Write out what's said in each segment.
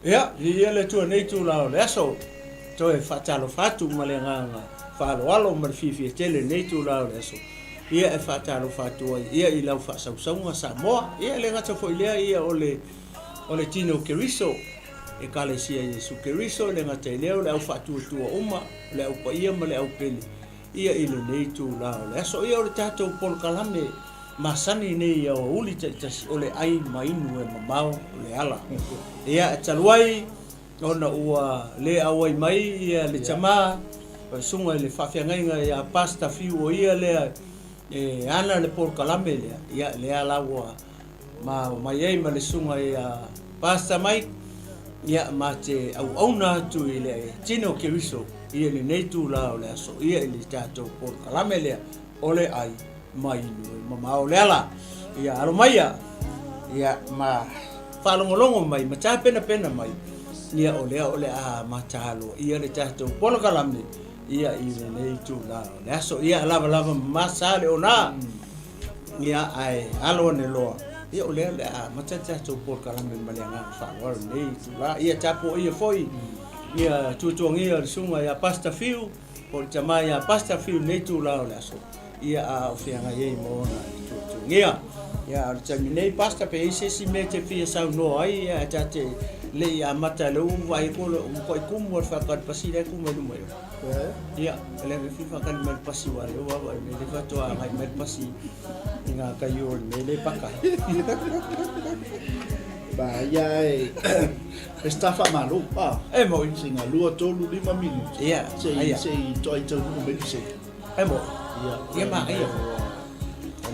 ia le tu nei tu la le aso to e fatalo fatu malenga falo alo mar fifi tele nei tu la le aso ia e fatalo fatu ia I lau fa sa sa mo ia le ngata fo ia ole tino keriso e kalesia Yesu keriso le ngata le au fatu tu uma le au pa ia ma le au pele ia I le nei tu la le aso ia ole tato pol kalame masani nei ia uli tas ole ai mainu e mamao le ala ia taluai ona ua le awai mai ia le chama sunga le fafiangainga ia pasta fiu ia le ana le por kalame le ia le ala ua ma mai ai ma le sunga ia pasta mai ia mate au na tu ile tino keriso ia le nei tu la le aso ia le tato por kalame le ole ai mai no mamao le ala ia alo mai ia ma falongolongo mai ma cha pena mai ia ole a matalo ia le tato polo kalame ia I le nei tu la le aso ia lava masale ona ia ai alo ne lo ia ole a tato polo kalame malianga fa nei tu la ia tapo ia foi ia tutuangia sunga ia pasta fiu por chama ia pasta fiu nei tu la le aso ia a ofianga ye mo na tutuangia ia terminei pasta pe ise si mete fia sa no ai ia tate le ia mata lo vai ko ko kumo fa ka pasile kumo no mai ia le fi fa kan mer pasi wa le wa le fa to a mai mer pasi inga kayo le pakai ba ia estafa malu mo singa lua tolu 5 minutos ia sei toi no meio sei mo ia ma ia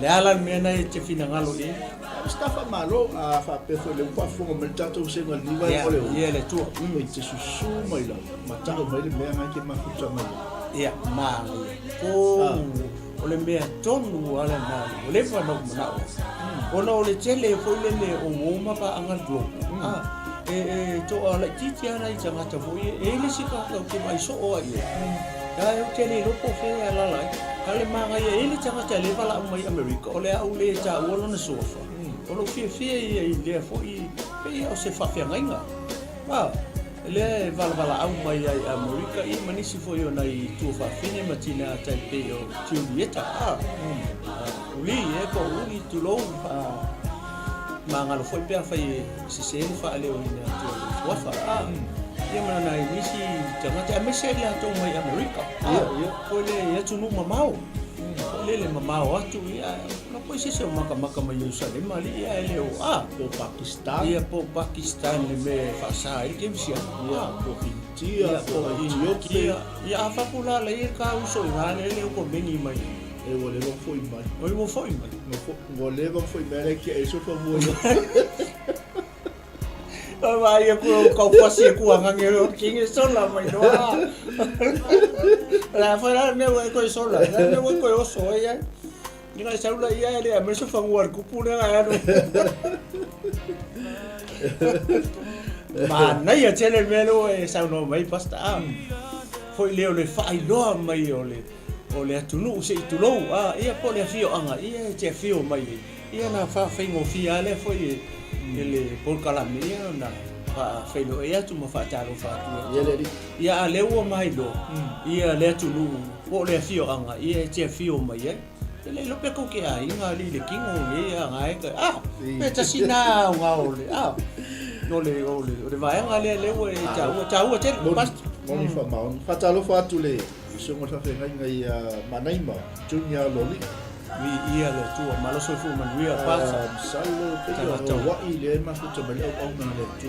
le ala mena te fina ngalo ni estafa malu a fa peso le kwa fongo metato senga ni vai ole ia le tu te susu mai la matato mai le mea ke mafuta mai ia ma ole mea tonu ala na ole fa no na ona ole tele foi le o uma pa anga do to ala titi ana I tanga ta foi ele se ka ko mai so o ia eu tele lo po fe ala la ale manga ia ele tanga ta le vala mai America ole au le ta o na sofa ono fie ia I le foi pe o se fa fianga le vala au mai ai America I manisi foi ona I tu fa fine matina tai pe o Julieta uli ko uli tu lo manga lo foi pe fai se fa le o ina tu wa fa ia mana I misi tanga ta mese le to mai America ia ko le ia tu no mamao le mamao atu ia no poi se maka mai Jerusalem ali ia le o po Pakistan ia po Pakistan le me fa sa ke visia ia po India po Ethiopia ia fa pula le ka uso ngale le ko meni mai e wole lo foi mai oi mo foi mai no wole lo foi mai ke eso fa mo vai ko pasi ku angangero king sola mai no la fora me voy ko sola me voy ko oso ya ni la saula ya le me so fanguar ku puna ano mana ya tele melo e sa no mai pasta foi leo le fai lo mai ole atunu se itulo ia po le fio anga ia te fio mai ia na fa fengo fia le foi ele por calamia na fa felo ia tu mo fa talo fa tu ia le o mai lo ia le tu lu po le fio anga ia te fio mai le lo pe ko ke ai nga li le kingo ia ngai ka pe ta sina nga ole no le vai nga le o ta o te pas moni fa maun fa talo fa tu le so mo fa fenga ngai manaima junior loli ia le tu malo so fu man ia pasa salo pe yo wa ile ma fu to bele o na le tu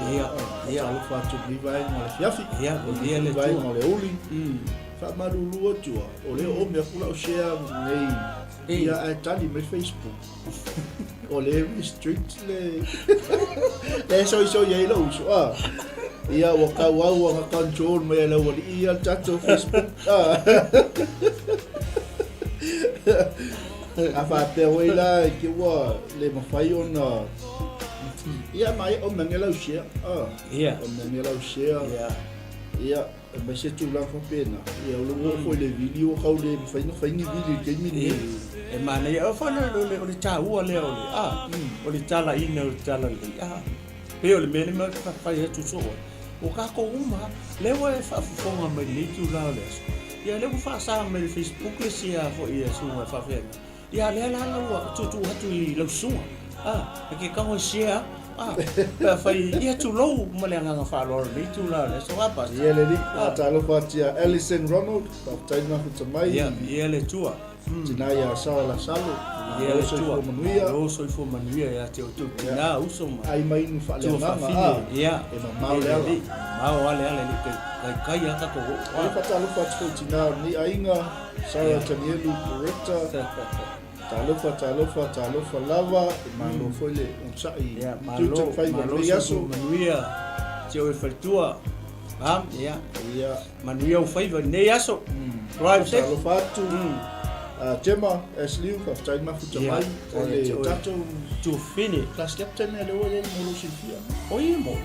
ia lo fa tu li vai ma fiafi ia le vai tu ma le uli fa malu tu o le o me fula o share nei ia a tali me Facebook o le street le so ye lo so ia wa ka wa control me le o ia chat Facebook afa te wela ki wa le mafai ona ia mai o mangela usia ia o mangela usia ia ma se tu la fa pena ia lo mo le video ka le fai ni video ke mi e mana ia fa le ta u le o le o le tala ina o tala le pe o le mele ma fa ia tu so o ka ko uma le wa fa fonga mai le tu la le ia le fa sa mai le Facebook le sia fo ia su fa fa ia le la wa tu hatu I lo su ke ka ho sia pa fa ia tu lo ma le nga fa lo le tu la le so apa ia le ni talo fatia Ellison Ronald pa tai na fu mai ia le tua tina ia sala salo ia le tua manuia o so fo manuia ia te tu tina uso ma ai mai nu fa le nga ia e ma le ma le le kai ata ko ai pa talo fatia tina ni ainga Sarah Tanielu Corrector talo fa lava malo foi le un sai tu fai manuia so manuia te o faltua ia manuia o fai ne yaso drive safe talo fatu Gemma Asliu fa tai ma fu mai o le tato tu fini class captain le o le mo sifia o mo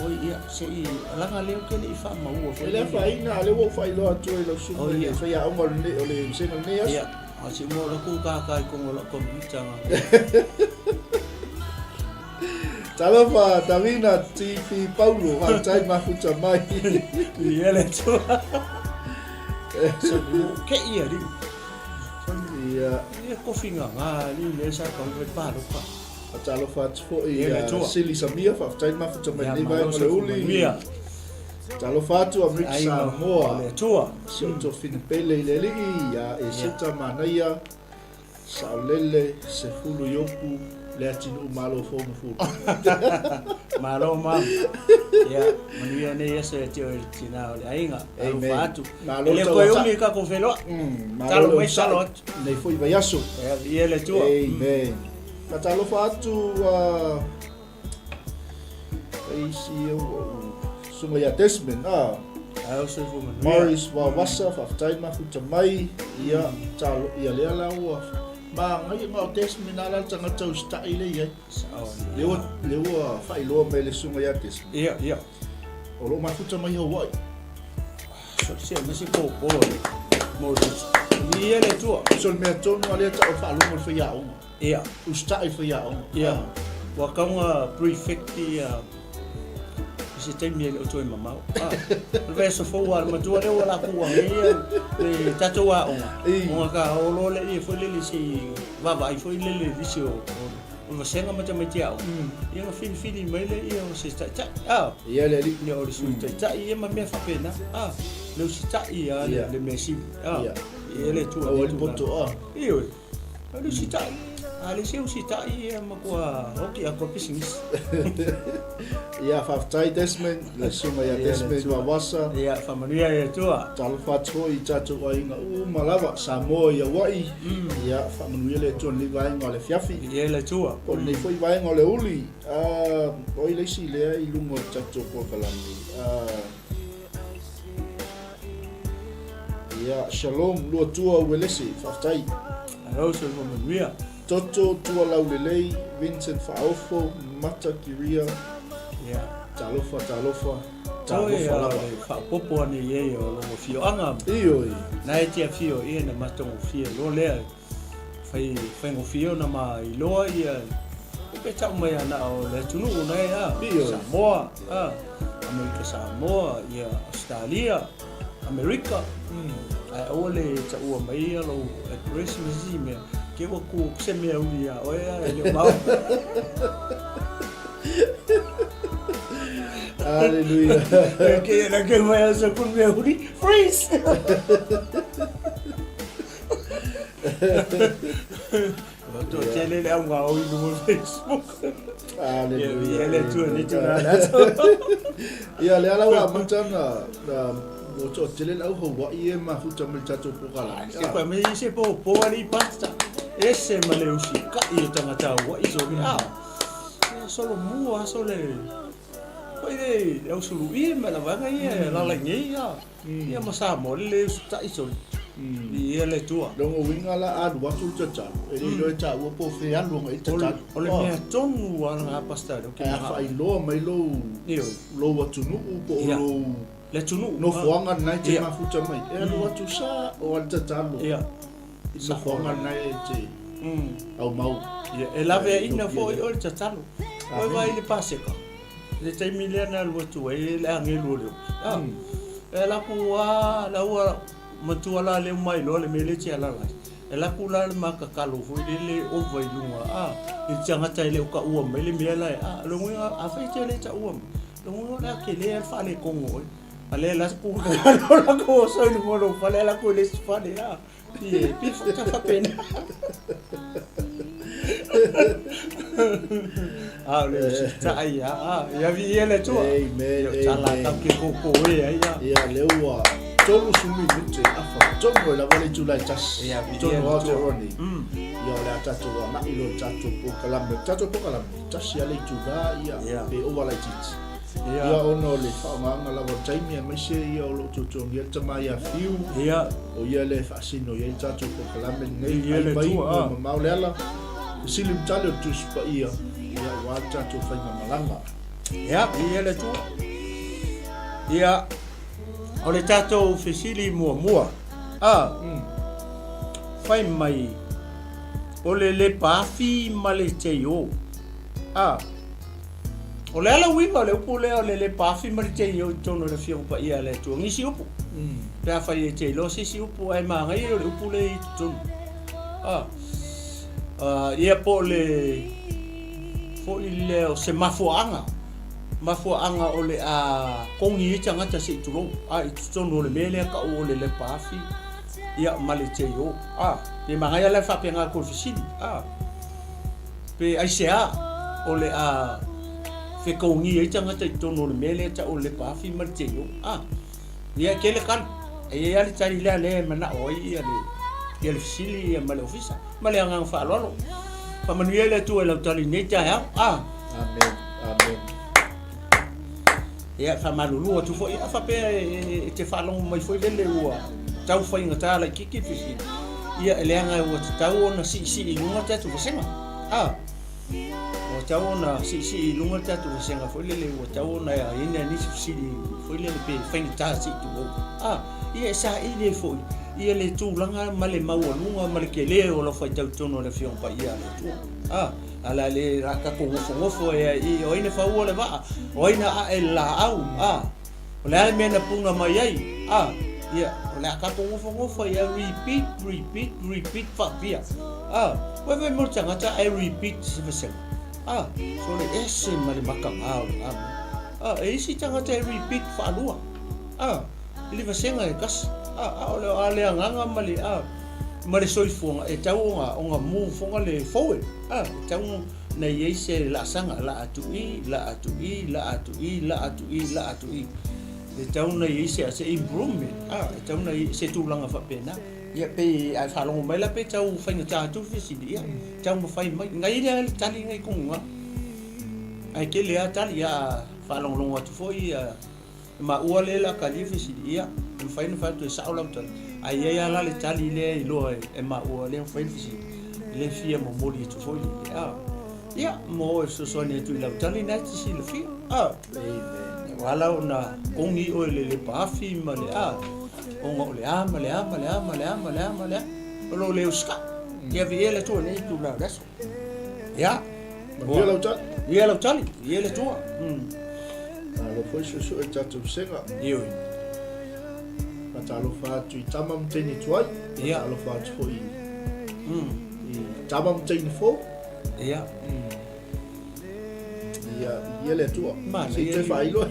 o ia se I langa leo ke le fa ma o foi le fa ina le o fa lo atu le su le fa ya o mo le se no ne ia a se mo lo ku ka ko lo computer talo fa Davina TV Paulo fa tai ma fu mai ia le tu so ke ia di ia ko finga ni le sa ko le pa lo pa talo fa fo Silly Samia fa tai ma fu mai ni vai mo le uli talo fa tu Amrik Samoa le tua so to fin pele le li ia e seta manaia saulele se fulu yoku le atinu malo fo fu malo ma ia manuia ne ese tio tina le ainga o fatu le ko umi ka ko velo talo mai salot nei foi vai aso ia le tua amen talo fa tu ai si suma ya Desmond o se fo manuia Morris wa wasa fa tai ma fu mai ia talo ia le ala o ma ngai ma Desmond ala tanga tau sta ile ia le o fa ilo me le suma ya Desmond ia o lo ma fu mai ho wai so se me se ko Morris ia le tua so me tonu ale ta fa lo mo fa ya o ia o sta fa ya o ia wa kama prefect ia se tem ele o toi mamau le so fo wa ma tu le wala ku wa ia le tato wa o ka o lo le fo le si va fo le si o senga ma te tia ia fin mai le ia o se ta ia le ni o su ta ia ma me fa pena le si ta ia le mesi ia le tu o le poto ia le si ta ale se o si ta ia ma kwa oki a ko pisings ia fa tai Desmond le suma ya Desmond wa wasa ia fa manuia ia tua talo fa tro I tatu wa inga malava Samoa ia wai ia fa manuia le tu ni vai ngole fiafi ia le tua ko ni foi vai ngole uli o ile si le I lungo tatu ko kalani ia shalom lo tua welesi fa tai alo se mo manuia Toto tua laulelei Vincent Faofo Mata Kiria talofa fa popo ni ye o lo fio anga iyo na e fio ia na mato fio lo le fai ngo fio na ma I lo ia o pe ta mai na o le tunu na ia Samoa Samoa ia Australia America ai ole ta o mai lo Christmas me ke o ku se me ulia o le mau Hallelujah que vai a con me uri freeze to tele le un au no Facebook Hallelujah le tu ni tu na ia le ala wa mantana o to tele la ho wa ia ma fu ta mel tato po kala se pa me se po ali pasta ese maleusi ka I tangata wa iso solo mua solo poi le usulu I ma la vanga ia la la ia ma sa mo le sta iso ia le tua longo winga la adu wa tu cha e lo cha wo po fe anu ngai cha o le me tonu wa nga pasta do ke fa I lo mai lo wa tu nu po lo le tunu no fuanga nai te ma futa mai e lo wa tu sa o al cha lo ia sa fuanga nai te au mau ia e lave ina fo i ore tatalo oi vai le paseka le taimi le na lu tu e le angelu le e la kuwa la wa matua la le mai lo le mele tia la la e la kula le makakalo fo i le o vai lunga i tanga tai le ka ua mai le mela lo nga a fai te le ta ua lo nga la ke le fa le kongo ale la ku la ko so ni mo lo fa le la ko le fa le ie pi fa ta fa pena le ta ia vi ele tu ta la ta ke ko ia le ua tolu sumi mute afa tongo la vale tu la tas ia vi tongo o roni ia le tatu ma ilo tatu po kalam tas ia le tu ga ia pe o wala tit ia ono le fa ma la wa taimi ma se ia lo tu tu ia tama ia fiu ia o ia le fa sino ia tatu po kalam nei ia le tu ma le ala silim talo tu spa ia wa tatu fa malanga ia le tu ia o le tatou fesili mua fai mai o le pafi ma le teio o le ala wima le upu leo le pafi ma le teio tono le fio pa ia le tu ngisi upu pea fai le teilo sisi upu ai mangai o le upu le i tono ia po le fo i leo se mafuanga o le kongi i tangata se ituro i tono le mele ka o le pafi ia male teio pe mangai le fa penga ko fisili pe ai sea o le fe kongi i tangata i tono le mele ta o le pafi male teio ia kele kan ia le tari le mana o ia le fisili ia male ofisa male anga fa lolo pa manuele tu e la tali nei ta amen ia fa malulu tu fo ia fa pe te fa long mai foi le ua tau fa inga ta la kiki fisi ia ele anga o tau ona si lunga ta tu senga o tau ona si lunga ta tu senga foi le o tau ona ina ni si foi le pe fa inga ta si tu ia sa ile foi ia le tu langa male mau lunga male ke le o lo fa tau tono le fion pa ia le tu ala le raka ko ngofo i o ina fa o le va o ina e la au o le mena punga mai ai ia o le ka ko ngofo ia repeat fa via wa ve mo tanga ta I repeat se se so le ese male makang e si tanga ta repeat fa lua ile va senga e kas o le ale nganga male mare soi fonga e tau onga mu fonga le foe tau na ye se la sanga la atu i e tau na ye se improvement e tau na se tu langa fa pena ia pe ai fa longo mai la pe tau fa nga ta tu fisi dia tau mo fai mai ngai le tali ngai kunga ai ke le tali ya fa longo tu foi ma ua le la kali fisi dia fai no fa tu sa ola tu ai ia la le tali le lo e ma o le fai fisi le fia mo moli tu foi ia mo so ne tu la tali na ti si le fia wala ona kongi o le pafi ma le onga le ama o lo le uska ia vi ele tu ne tu la reso ia ia la tali ia le tu lo foi so e tatu senga io talo fa tu tama mteni tuai talo fa tu foi tama mteni fo ia le tua si te fai lo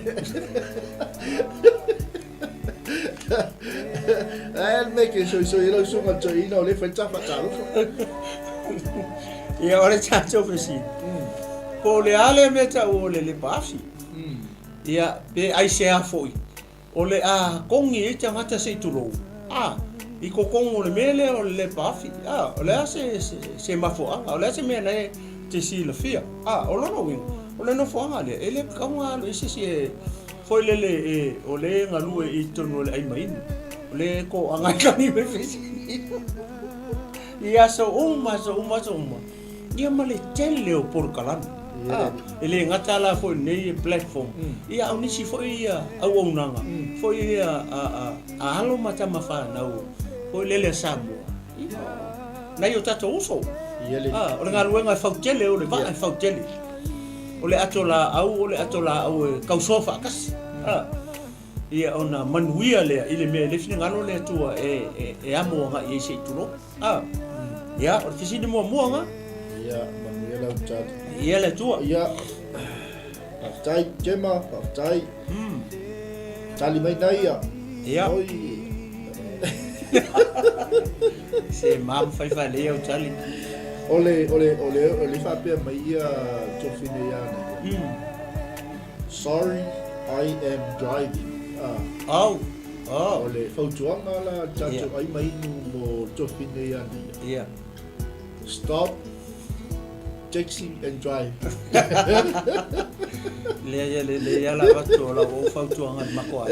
me che so io so ma ino le fa talo ia ora chacho fesi ko le ale meta o le pafi ia pe ai se a foi o le kongi e tangata se turo i ko kongo le mele o le pafi o le se mafoanga o le se mena te si la fia o lo no win o le no foanga le ele kaunga lo isi si foi le o le ngalu e tono le ai mai o le ko anga kani me fisi ia so uma ia male tele o por kalana ele ngata la foi nei platform ia au nisi foi au onanga foi halo mata mafana o foi lele sabo nai o tato uso. Ia le. O le ngaluenga fautele o le va fautele. O le atola au e kausofa kas. Ia ona manuia le ile me le fina ngalo le tua e amo nga i se tulo. Ia o te sini mo nga. Ia manuia la chat. Ia le tua. Ia. Tai kema, tai. Tali mai nai ia. Ia. Se mam fai le o tali. Ole fa pe mai ia tofine ia. Sorry, I am driving. Ole fautuanga la chacho ai mai mo tofine ia. Ia. Stop, taxi and drive. Le ala watu la o fautuanga makoa.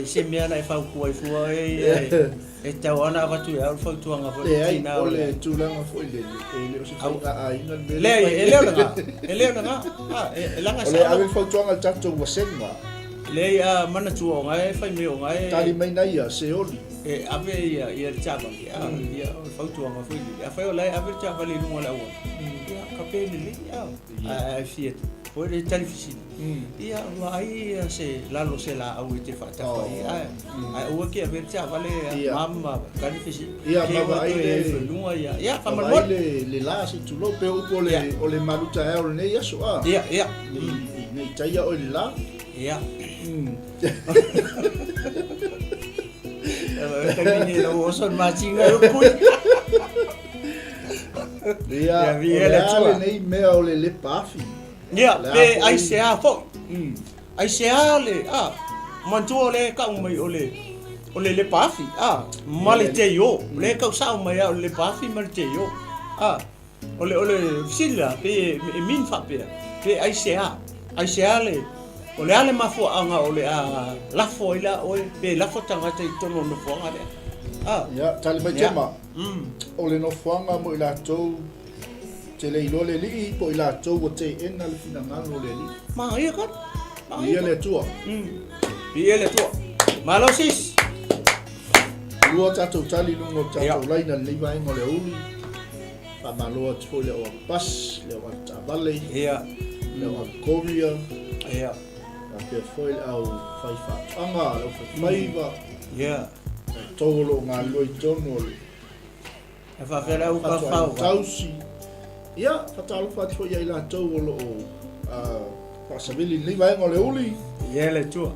Se mea na fau kuai fua e tawana watu e au fautuanga fo tina ole tulanga fo le o se fau a ina le nga e langa sa ole ave fautuanga chacho wasenga le a mana tuo nga e fai me o nga e tali mai na ia se oli e ave ia chava ia fautuanga fo ia fai ole ave chava le lunga la o ia kapele le a fiet foi le telefisi ia vai se lalo se la au te fata ai o que a ver cha vale mamma telefisi ia mama ai le lunga ia fa mal le la se tu lo pe o le maluta e o ne ia so ia nei taia o le la ia Kami lo son machinga ku ia ia nei me o le pafi ia pe ai se a fo ai se a le mantu le ka mai o le pafi male te yo le ka sa mai o le pafi male te yo ole sila pe min fa pe ai se a le o le ale mafo anga o le la fo ila o pe la fo tanga te tono no fo anga le ia tali mai tema o le no fo anga mo ila to te le ilo le li po ila to o te ena le fina ngalo le li ma ia ka ia le tua ia le tua malo sis lua tato tali lungo tato laina le vai ngole uli pa malo tfo le o pas le o tabale ia le o korea ia pe foi au fai fa anga o fai va ia tolo nga loi tono e fa fera u ka fa tausi ia fatalo fa foi ia la tolo pa sabili ni vai ngole uli ia le tua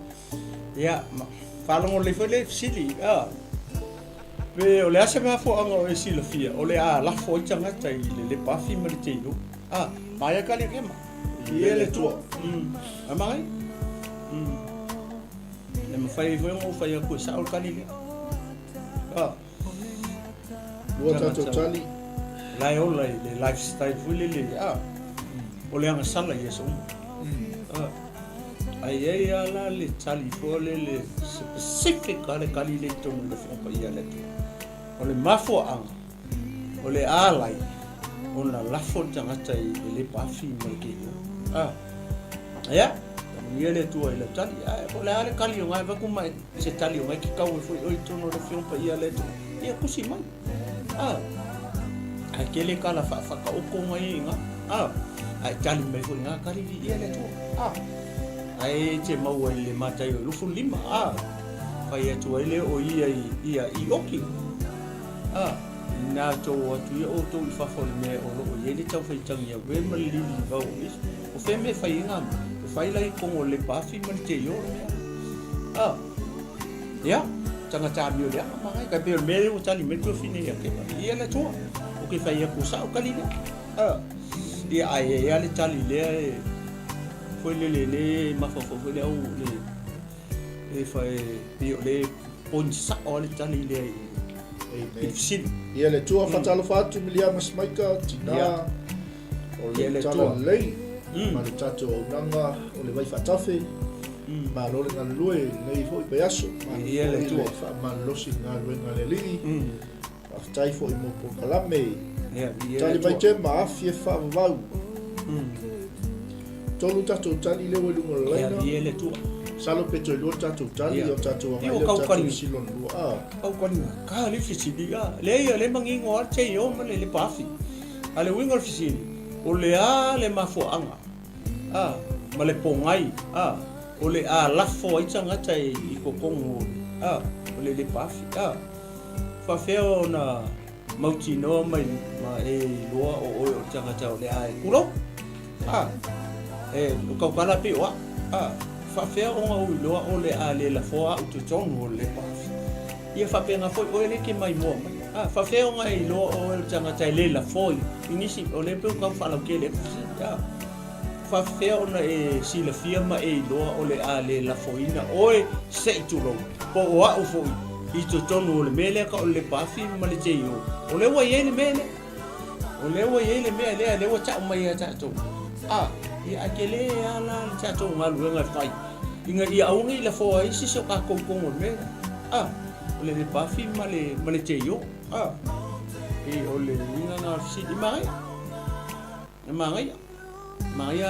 ia falo ngole foi le sili pe o le ase ma fo anga o sila fia o le la foi tanga tai le pafi mertino mai ka le kema ia le tua amai le ma fai mo fai ko sa o kali lua tato tali lai o le lifestyle fuli le o le anga sala ia so ai ala le tali fo le specific kali le to le fo pa ia le o le mafo anga o le alai ona lafo tanga tai le pafi mo ke ia ia le tua ile tali o le ale kali ngai va kuma se tali ngai ki kau foi o tono le fo pa ia le ia kusi mai aquele kala fa ka o ko ngai nga ai tali mai foi nga kali ia le tua ai te mau le matai o lufu lima pai atu ele o ia i oki na to atu ia o to fa fo me o lo ia le tau fai tang ia we mali va o fe me fai nga fai lai ko le pafi man te yo ya tanga ta mi le ma kai ka pe me o tali me to fine ia ke ia le tua o ke fai ko sa o kali le ia ai ia le tali le foi le ma fo le o le fai le pon sa o le tali le sin ia le tua fatalo fatu milia mas maika tina o le tala lei ma le tato o nanga o le vai fatafe ma lo le ngalue nei foi peaso ia le tua fa ma lo sin ngalue ngaleli aftai foi mo po kalame ia tali vai te ma afie fa vau tolu tato tali le welu ngalaina ia le tua Salo peto lo tatou tali o tatou Ia o o kaukani. silon lua. Au kani ka le fisili le mangingo al te o ma le pafi ale wingo fisili o le le mafoanga ma le pongai o le lafo ai tanga tai I kokongo o le pafi fa feo na mautino mai ma loa o tanga tau le ai kulo o kaukala pe wa fa feo o loa o le lafo o tu tongo le pafi ia fa penga foi o le ke mai mo fa feo ngai lo o tanga tai le la foi inisi o le pe ka fa la ke le fa feo na si la firma lo o le la foi na o se tu lo po o foi I to tonu o le mele ka o le pafi ma le te yo o le wa ye le mele o le wa ye le mele le wa ta mai ta to ia akele ala ta to ngalu nga fai inga ia au ngi la foi si so ka ko o mele o le pafi ma le te yo o le inga nga si di mai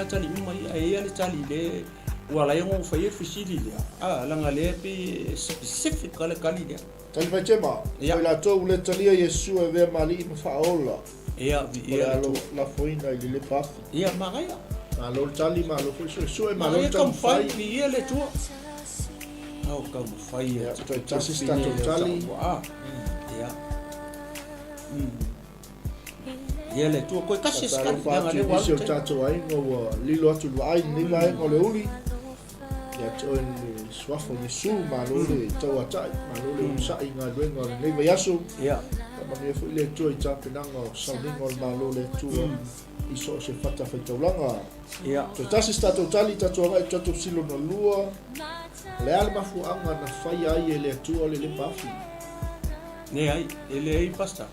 tali mai ai le tali le wala yung fai fisili le langa le pe specific kala kali le Tali vai chema. Ia la to le tali Yesu e ve mali ma faola. Ia la foina I le pafi. Ia mai lo tali ma lo so e ma lo ia tam kam fai ia le tu au kam fai ia to tasi sta to tali. Ia ia le tu ko kasi ska nga le wa tato ai no lilo atu ai ni vai ko le uli ya to en swafo ni su ma lo le to atai ma lo le sa inga duenga le vai aso ia ma me fu le to I tape nanga sa ningo ma lo le tu I so se fata fa taulanga ia to tasi sta to tali tato ai tato silo no lua le alma fu anga na fai ai le tu le pafi ne ai ele ai pasta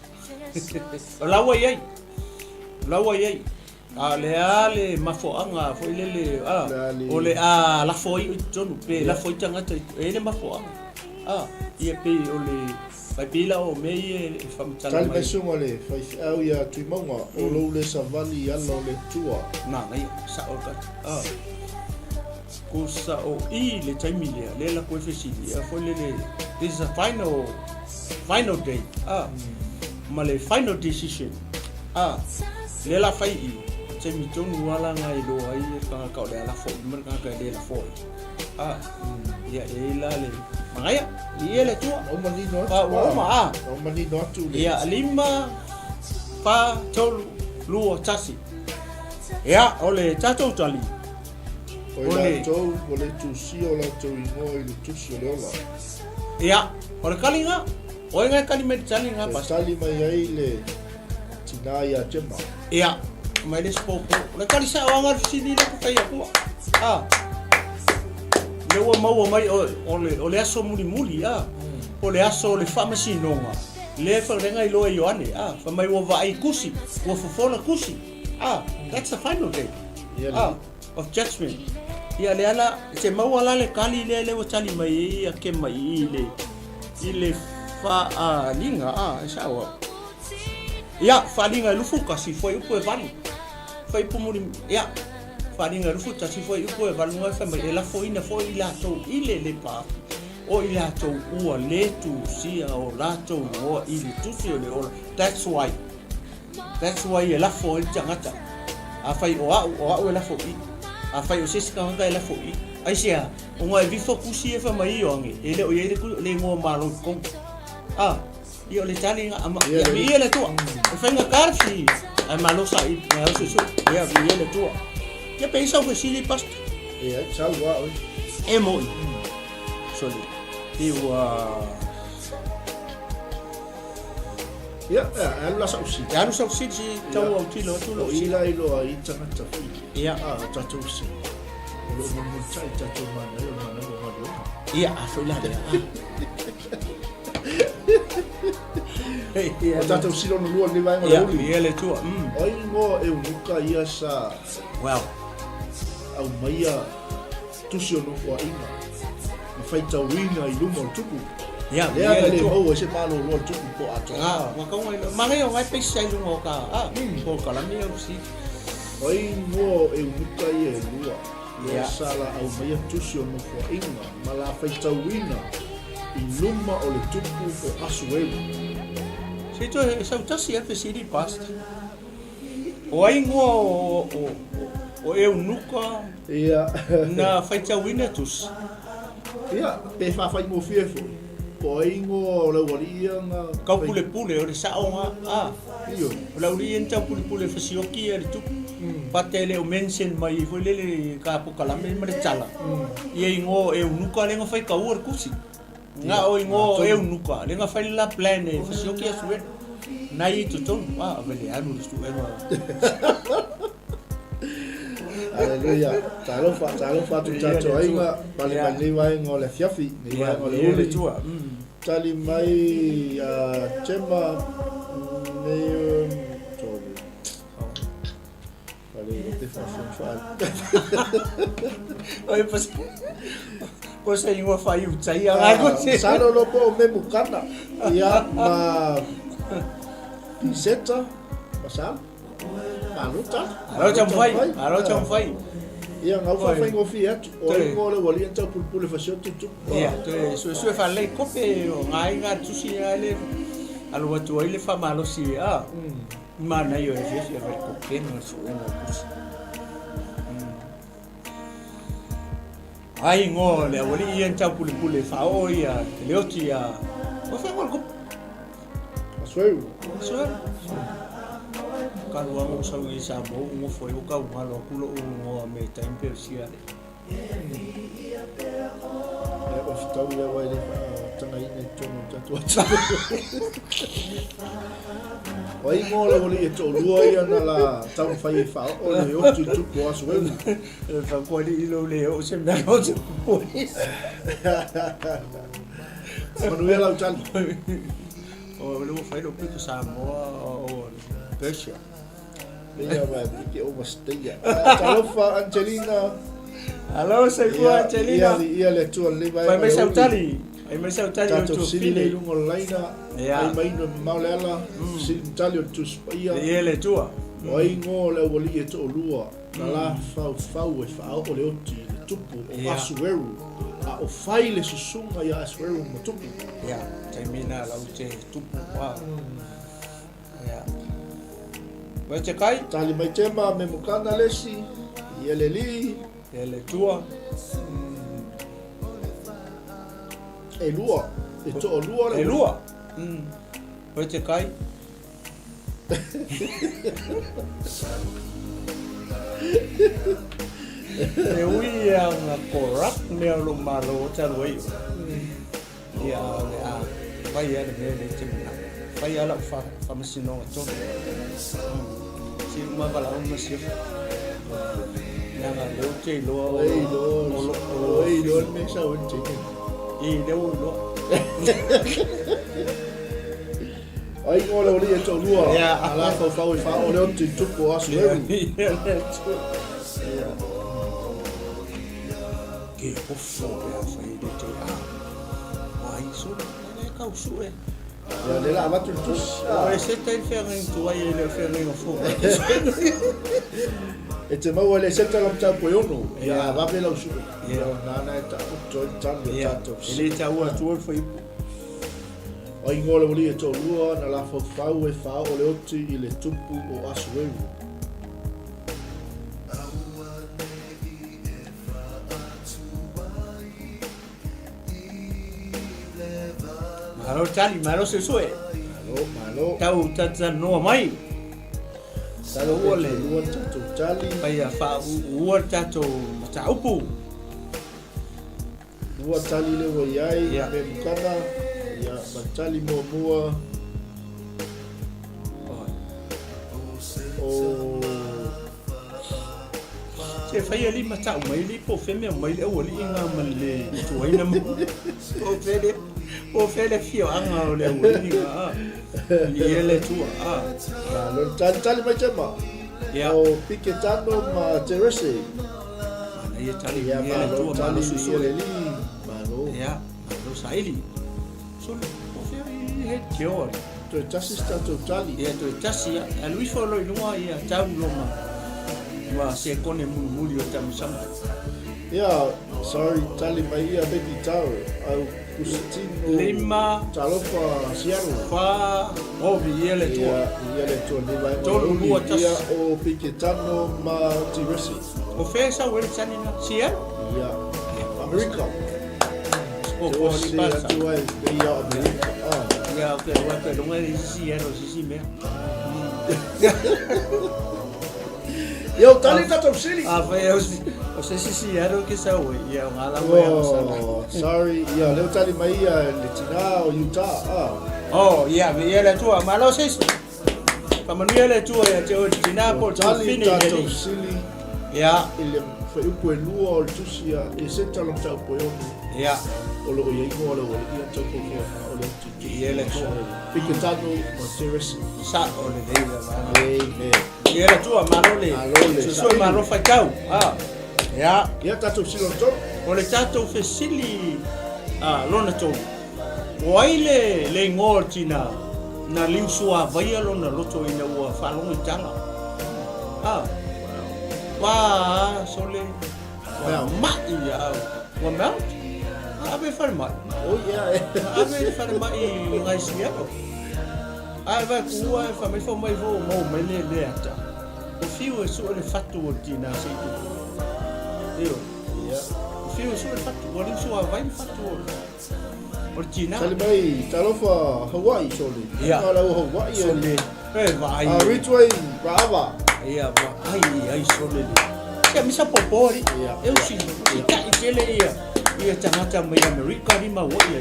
lawa ai ale mafoanga foi le o le la foi tonu pe la foi tanga ele mafoanga ia pe o le vai pila o me famtala mai sunga le fai au ia tu monga o lo le savali ala le tua na ngai sa o ka ko sa o le taimile le la ko fesili foi le this is a final day ma le final decision le la fai te mi tonu wala ngai lo ai ka le la fo mer ka le la fo ia la le maya ia le tu o mani no o mani no tu ia lima pa tolu luo tasi ia ole tato tali ole tu si o la tu no I tu si le ola ia ole kalinga o ngai kalimet tali nga pas tali mai ai le tinaya chema ia mai le spopo le kali sa wanga sini le ko kai ko le wa mau mai o le aso muli o le aso le pharmacy nonga le fa renga I lo Ioane fa mai wa vai kusi wa fofola kusi that's the final day of judgment ia le ala se mau ala le kali le wa tali mai ke mai ile fa linga sa wa ia falinga lufu kasi foi upo vali foi pumuri ia falinga lufu kasi foi upo vali ngoi fa mai la foi la to ile le pa o ile to o le tu sia o la to o ile tu sia le o that's why la foi jangata a fai o la foi a fai o siska nga la foi ai sia o ngoi vi fokusi fa mai o nge ele o ile ku le ngo malo ko io le tali ama ia le tua e fenga karfi ai malo sai e so ia le tua ia pensa o sili pasta ia salva e moi soli ia alla sa usi si tau au tilo lo ila ilo ai tanga tafi ia tatu usi lo mo chai tatu mana ia foi la o tatou silo no lua ni vai ia ia le tua oi ngo e unuka ia sa au maia tusio no fo ina ma fai tau winga I lumo tuku ia ia le mo se malo lo tuku po ato ma ka ngai o vai pesa I lumo ka ko ka la mi o si oi ngo e unuka ia lua ia sala au mai tusi o mofoaʻiga ma la faitauina I luma o le tupu o asu ewu. Se to sa utasi e siri pasta. O ai ngoa o eu nuka Ia. na faitauina tus. Ia, pe fai mo fiefo. Po ai ngoa o le waria nga Kau pule o le saonga Iyo. o la uri en tau pule fasioki e le tupu. Patele o mention mai foi lele ka pokalame ma le tala. Ia ingo eu nuka le nga fai ka ur kusi. Nga o ingo eu nuka le nga fai la plan e fasioki asu e. Nai tu ton vele anu stu e ma. Aleluia. Talo fa tu tato ai ma pali vai ngo le fiafi, ni vai ngo le uli tua. Tali mai chema ne tole. Pali te fa fa. Oi pas ai ngo fai u tsai aga se. Salo lo po me mukana. Ia ma piseta pasal. Maluta. Alo cham fai. Ia ngau fa fai ngo fi atu. O ngo le wali enta pulpule fa shoti tu. Ia, so fa le kope o ngai nga tusi ale. Alo watu ile fa malo si mana yo e fi fa kope no so ngo tusi. Ai ngo le wali enta pulpule fa o ia le oti ia. O fa ngo Asueu. so kalau ang sa isa mo mo foi o ka malo kulo o me time per sia Ya o fitau ya wai le tanga ine tono tatu. Oi mo le wali e to lua ia na la tau fai fa o le o tu po asueu. fa ko di lo le o se me o se po Manuela Utan. o lo fai lo pico sa mo o Persia. Ia ba ke o bastia. Talofa Angelina. Halo, saya buat Angelina. Ia le tu le vai. Pai mai sautali. Ai mai sautali o tu sili le fili. lungo laina. Ai mai no maulela. Sili tali o tu spia. Ia le tua. Oi ngo le wali e to lua. Na la fau e fa o le oti le tupu o asueru. A o fai le susunga ia asueru mo tupu. Ya, termina la uche tupu wa. Ya. Baca kai, Tali mai tema me mukana lesi. Ia le li. ia le tua. E lua. E to lua le. E lua. Baca kai. E ui ang korak me lo malo cha roi. Ya le a. Pai ya le le chimna. Pai ya la fa masino to. Si ma bala un masif. Yang lo che lo. Oi lo me sa un chini. I de lo. Ai ngo le wali e to lua. Ya. Ala fa o le oti tupu o asueru. Que ofo ya fai de te ai su ne ka usu e Ya le la matu tus. o se te ferring tu ai le ferring ofo E te mau le seta lam tau po yono. Ya va pe la usu. Ya. Na na ta to tan de ya tato. ele ta ua tu foi Ai ngo le wali e to lua na la fa o le oti i le tupu o asueru. malo tali malo se soe Malo. tau tata no mai Talo Ole. le lua tatu tali. pai a fa ua tato ta upu Lua tali le waiai. Ya. Me mukana. Ya matali mua. O se fai ali mata mai li po fe me mai le o li nga male tu ai na o fele fio anga o le o li nga li ele tu lo tali mai tema. ya O piketano ma terese. mana ia tali Ya ia le tu malo malo tali susu le li. Malo. ya malo saili so o fe he tio To tasi stato tali. ia to tasi a lui fo lo ia tau lo ma se kone muli o tamu sama Yeah, sorry, tali mai ia baby tower. Au Kusitino. Lima. Talofa Seattle. Fa. O viele tua. Ia le tua lima. Tolu lua tas. Ia o Piketano ma Tiresi. O fesa wele tani na sia. Ia. America. O ko ni pasa. Tua ia America. Ia ke wa ke longa sia no sisi me. Yo tali tato sili. Fa o se sisi era o que saiu. Ia ngala mo ya sana. Sorry, ia leo tali mai ia le tina o Utah. Oh, ia viele tua, ma lo sei. Pamanuele tua ya te o tina po tali tato sili. Ia. Ile foi upo e lua o tusia e se talo tau po yo. Ia. O lo ye ko lo ia tau po o le Viele tua. Piketano o Tiresi. Sa o le deiva ma. Amen. Viele tua ma lo le. So ma lo fa tau. Ia. Ia tato silo to. O le tatou fesili lona tou o ai le ngortina na liusua vai lona loto ina ua whalonga i tala wa sole wa mai au wa mount ave whare mai ave whare mai ngai siaro ai vai kua e whamai whau mai vo mau mai le ata o fiu e sua le fatu o tina se i tu Fio sulle fatto, vuole sua vai fatto. Origina. Tali mai talofa Hawaii soli. Kala o Hawaii soli. Vai. Ritway brava. Ia va. Ai soli. Che mi sa popori. Eu si ka itele ia. Ia tangata mai America ni ma wo ia.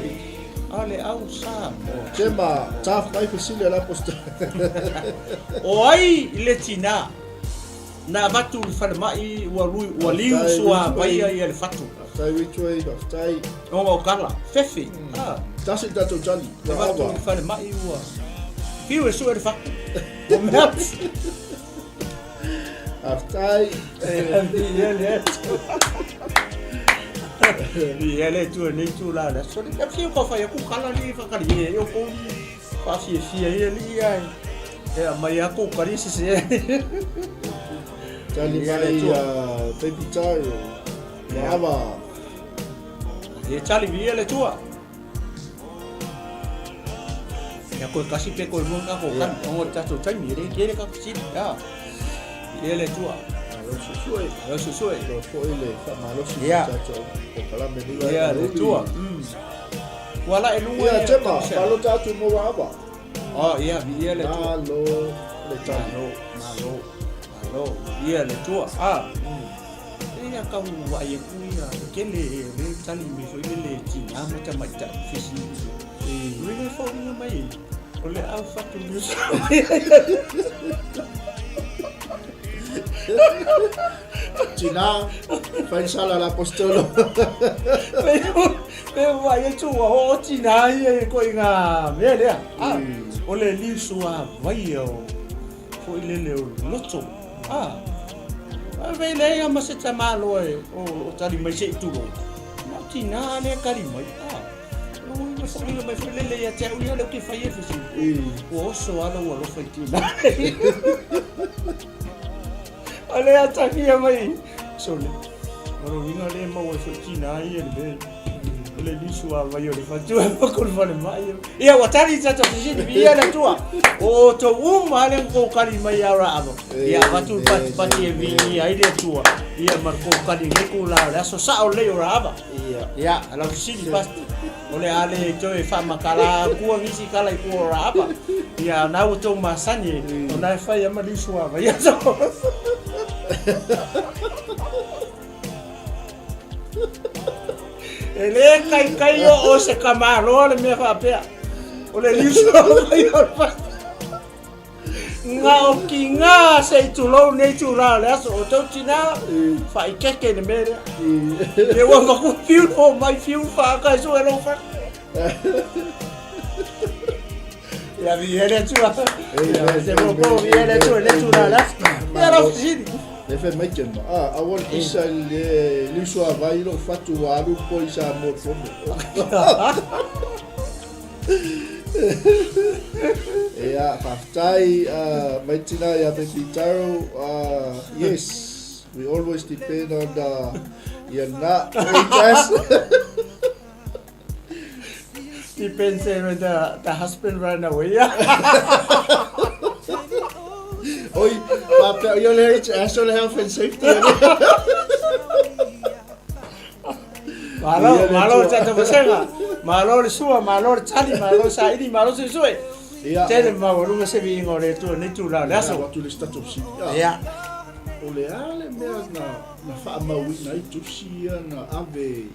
Ale au sa. Tema taf mai fasile la posta. Oi, le tina. Na batu farmai wa liu sua vai ia le fatu. Tai Ritway, tai. O kala, fefi. Tasi tato tali. Na batu farmai wa. Fio sua le fatu. O maps. Aftai. Ele tu nem tu lá, só de que fio ko fa ya ku kala ni fa kali eu ko fa fia ele ai. É, mas a ku kali se Tali mai baby taro. Brava. E tali viele tua. Ya ko kasi pe ko mo ka ko kan o ta to tai mi re kere ka si ya. Viele tua. Lo susue. Lo foi le fa malo si tato. O kala me ni. Ya le tua. Wala e lunga. Ya tema, malo tato mo brava. Oh, iya viele tua. Malo le tano. Malo. Viele tua. Ia kau wa ia kuia kele le tali mi foi le tina mata mata fisi ringa fo ringa mai ole au fatu ni Tina fai sala l'apostolo pero wa ia tu o tina ia ko inga mele ole li sua vai o foi le loto Vai le ma se tamalo o tali mai se tu lo. Ma tina le kali mai. No ma so le mai le ya te uli le ke fai e fisi. O so ala o lo fai tina. Ale ata ki mai. So le. Oro vinga le ma o fai tina ai le. Le lisua vai o le fatu ma ko vale mai. Ia wa tali tata fisi via le tua. O to le ko kali mai ara avo. Ia fatu pati e vini ai le tua. Ia marco kali le ko la so sa o le ora ava. Ia ala fisi pas. Ole ale to e fa makala ku ngisi kala ku ora ava. Ia na o to masani ona fa ia ma lisua vai so. Ele kai o se kamaro le me fa pe. Ole liso vai o pa. Nga o ki nga se tu lo ne tu la le so to tina fa ikeke ne me. Le wa ma ku fiu o mai fiu fa ka so elo fa. Ya viene tu. Se mo viene tu le tu la. Ya ra fini. Le fe mai ken. A won isa le liso vai lo fatu alu po isa mo fomo. Ya, paftai mai tina ya baby taro yes. We always depend on you're not dress. Depends when the husband run away. Oi, papa, you'll actually health and safety. Malo chato besenga. Malo sua, malo chali, malo saidi, malo sui. Tele malu nga sebi ngore tu ni tu la laso. Waktu li statu si. Ya. Ole ale mea na fa maui na itu si na ave.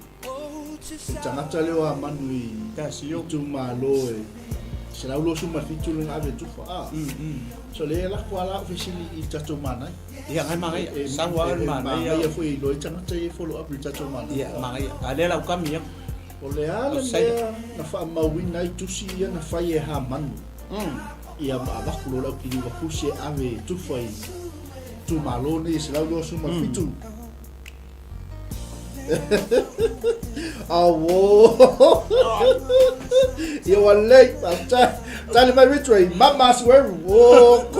Tangata leo amanui. Kasio tu malo e. Sela ulo suma fitu nga ave tu fa. So le la kwala officially I tatu mana. Ya ngai mangai sawa mana ya. Ya foi lo tangata e follow up tatu mana. Ya mangai ale la ukami ya. Ole ale mea na fa maui na itu si na fa ye ha manu. Ia mabakulo la kini wa kusi ave tu foi tu malone sela lo suma fitu. Awo. You are late, but tell my retray. Mama swear walk.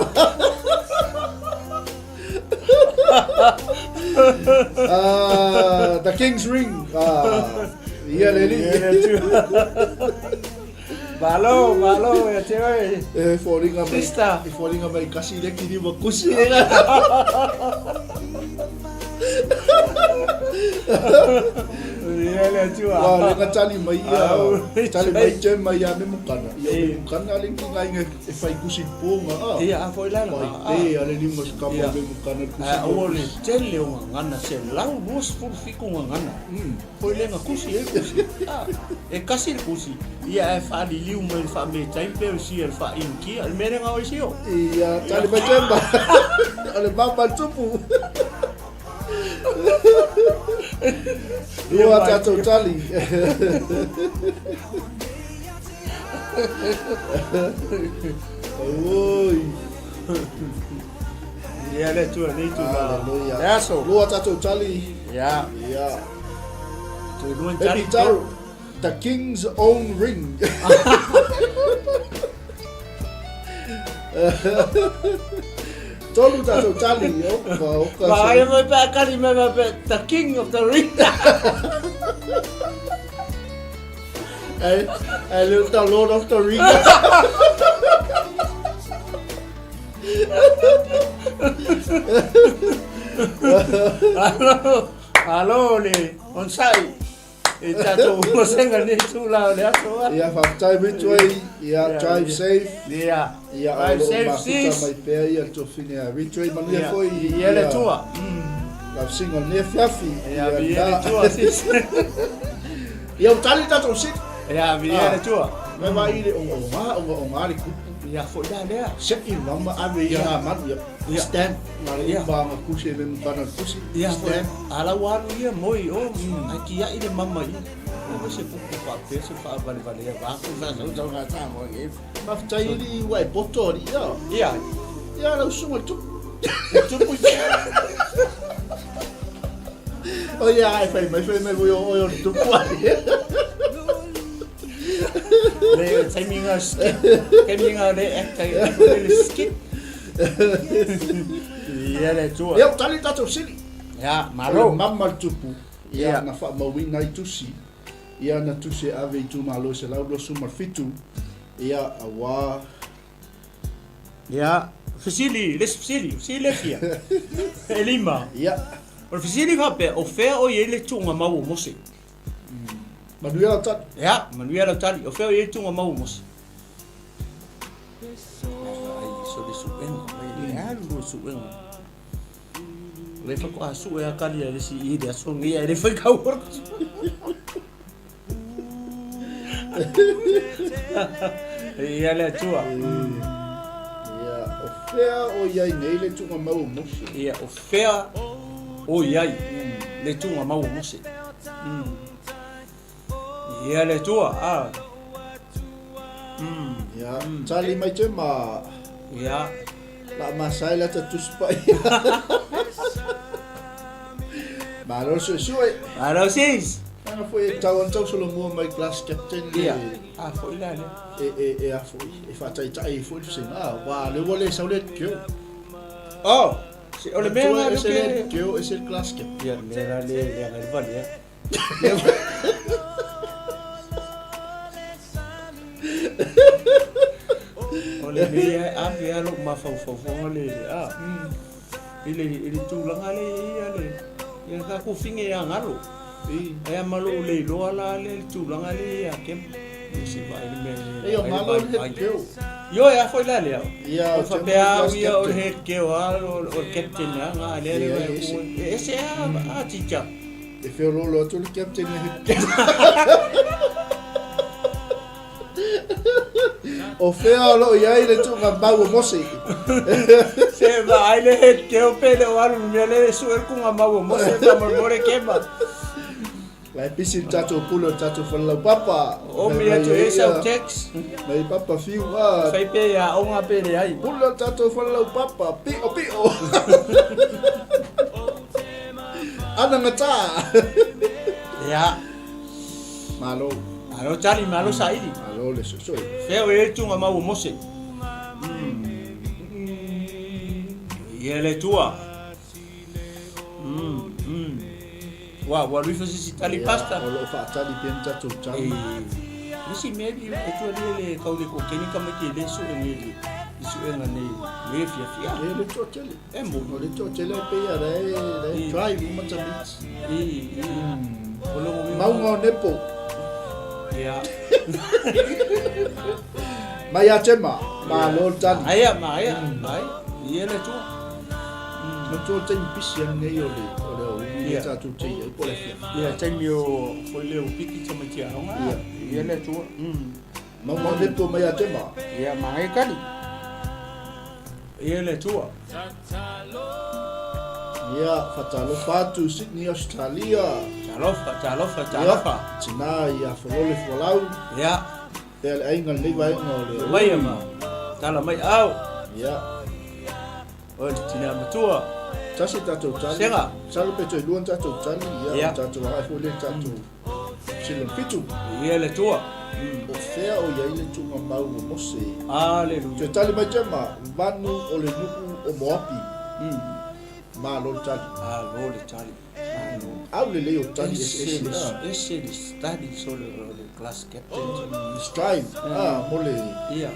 The King's Ring. Yeah, lady. Malo ya cewek. Falling on Sister. Falling on my kasih dia kini bakusi. Iya le cua. Wah, dengan cali mai jem mai ame mukana. Ya mukana ling kingai nge fai kusi ponga. Iya, foi lá não. Pai, ale ling mas kapo be mukana kusi. Awole tele uma ngana se lau bus por fico uma ngana. Foi lenga kusi kusi. E kasir kusi. Ia e fa di liu mai fa me tai pe si el fa inki al mere nga o sio. Iya, cali mai jem ba. Ale baba tupu. Lu atau cali. Oi. Ya le tu lah. Ya so. Lu atau cali. Ya. Ya. Tu nuan cali. The King's Own Ring. Tolu tato tali yo. Bahaya mai pa kali mai pa the King of the Ring. I look the Lord of the Ring. Halo le, onsai. Tato mosenga ni tula le aso. Yeah, have time between. Yeah, drive safe. Yeah. Yeah, Drive safe, sis. My pair here to finish. Between mania foi. Yeah, le tua. I've seen on near Fiafi. Yeah, le tua sis. Yeah, tali tato sit. Yeah, le tua. Mai mai ile onga le kupu. Ya foi dah dia. Set in mama ave ya mat ya. Stand. Ya. Ba ma kusi men kana kusi. Ya stand. Ala waru ia moi aki ya ile mama i. O se kupu pa peso pa vale ya ba ku sa so nga ta mo i. Ma ftai li wai potori ya. Ya. Ya la suma tu. Tu pu. Oh ya, ai fai mai voy o tu pu. Le timinga skit. Timinga le skit. Ia le tua. Eu tali tato sili. Ya, Malo mamma tupu. Ia na fa mawina I tusi. Ia na tusi ave tu malo se lau lo suma fitu. Ia awa. Ya, fasili fia. Elima. Ia. O fasili hape o fea o ele tunga mau mose. Manuela tat. Ya, Manuela tali o fea o ele tunga mau mose. So de suben, ya lu suben. Le fa ko asu ya kali ya si ide aso ngi ya le fa ka wor. Ya le tua. Ia o fea o iai nei le tunga mau mose. Ia o fea o iai le tunga mau mose. Ia le tua Ia tali mai te ma. Ia La masai la tatu spai. Malo so sui. alo sis. Ana foi tau solo mo my class captain. Ia foi lá le. E a foi. E fa tai foi se wa le wole sa le kyo. Oh, Ole mea ese le keo ese class ke. Ya mea le ngai vale ya. Ole mea a lo ma fau ole ile tu langa le ya ka ku finge ya ngalo. Ai malo le lo ala le tu langa le ya kem. Si vai me. Yo malo le keo. Yo ya foi lá le. Ya O papel ia o head keo o captain nga le ese a chicha. E feo lo tu le captain le. O feo lo ia ile tu nga mau mose. Se vai le head keo pele o alu me le suer ku nga mau mose pa more kema. Lai pisi tato pulo tato fala papa. O me to esa text. Mai papa fiu Fai pe ya o nga pele ai. pulo tato fala papa pio. Ana ngata. Ya. Malo. Alo chali malo saidi. Malo le so. Feo e tu nga mau mose. Yele tua. Wa lui fasi tali pasta. Lo fa tali pien tato tali. Nisi maybe e tu le kau le ko keni kama ke le su ngeli. Isu enga nei le fia. Le to tele. Mo Le to tele pe ya le drive mo tali. Olo Mau ngo nepo. Ya. Maya tema. Malo tali. Aya. Yele tu. Mo to tele pisian nei ole. Ia tato tele po le fia. Ya taimio foi le piki tama tia nga. Yele tu. Mau ngo nepo maya tema. Ya mai kali. Yele tu. Ia fatalo fatu Sydney Australia. Talofa. Tina ia folole folau. Ya. Tel aingal ni vai ngole. Vai ma. Tala mai au. Ia. O tina matua. Tasi tato tali. Senga. Salo pe toi luan tato tali. Ia. Ia tato ai fole tato. Silon fitu. Yele tu. O fea o ia ile tunga mau o mose. Te Aleluia. tali mai jama. Vanu o le nuku o moapi. Ma lo tali. Lole tali. Au le leo tali Esse ese. study solo le class captain. Strive. Mole. Ia.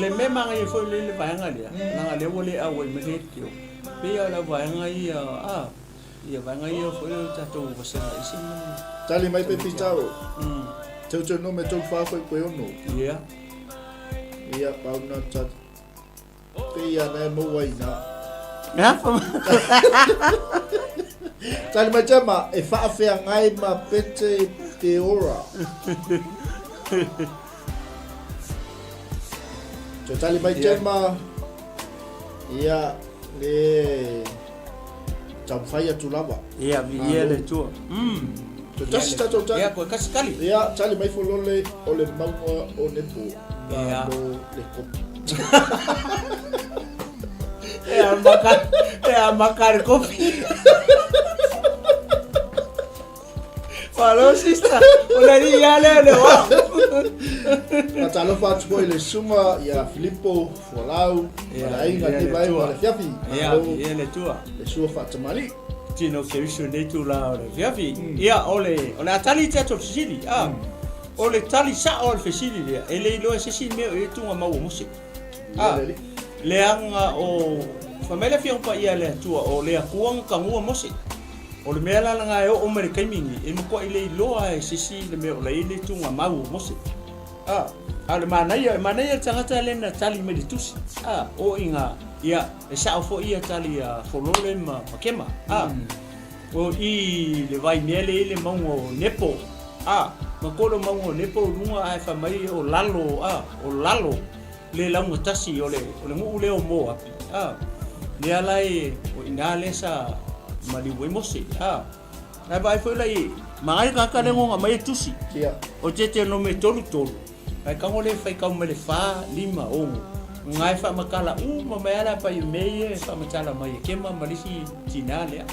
Le mema ngai foi le vaanga dia. Nanga le wole a we me kio. Pe ala vaanga ia ia vaanga ia foi tato vasena isi. Tali mai pe pitaro. Teu no me tau fa foi koe ono. Ia. Ia pauna tat. Pe ia na mo wai na. Ngapa? Tali mai jama e fa afea ngai ma pete te ora. Tali mai jama ia le tam fai atu lava. Ia le tu. Tasi tato tali. Ia ko kaskali. Ia tali mai folole o le maunga o nepo. Ia. Le kop. É a macar kopi. Falou sista. Olha ali, olha. Talo fa tpo le suma ia Filippo Folau. Ai nga te vai ma fiafi. Ia, ele tua. Le sua fa tamali. Tino que isso nem tu lá, fiafi. Ia, ole atali teatro fisili. Ole tali sa ole fisili dia. Ele lo ese si me e tu ma mo musik. Leanga o família fiang pa ia le tua o le kuang kangua mosi o le mela nga o mere kaimingi e mo ko ile loa e sisi le me o le ile tunga mau mosi ale manaya tangata le na tali me ditusi o inga ia e sa fo ia tali folole ma pakema o i le vai mele ile mango nepo ma ko lo mango nepo lunga ai fa mai o lalo le la mutasi ole mu le o mo api le alai o inale sa mali we mosi ai vai foi lai mai ka le ngo mai tusi o tete no me tolu ai ka ole fai ka me le fa lima o ngai fa makala ma mai ala pa me fa makala mai ke ma malisi tinale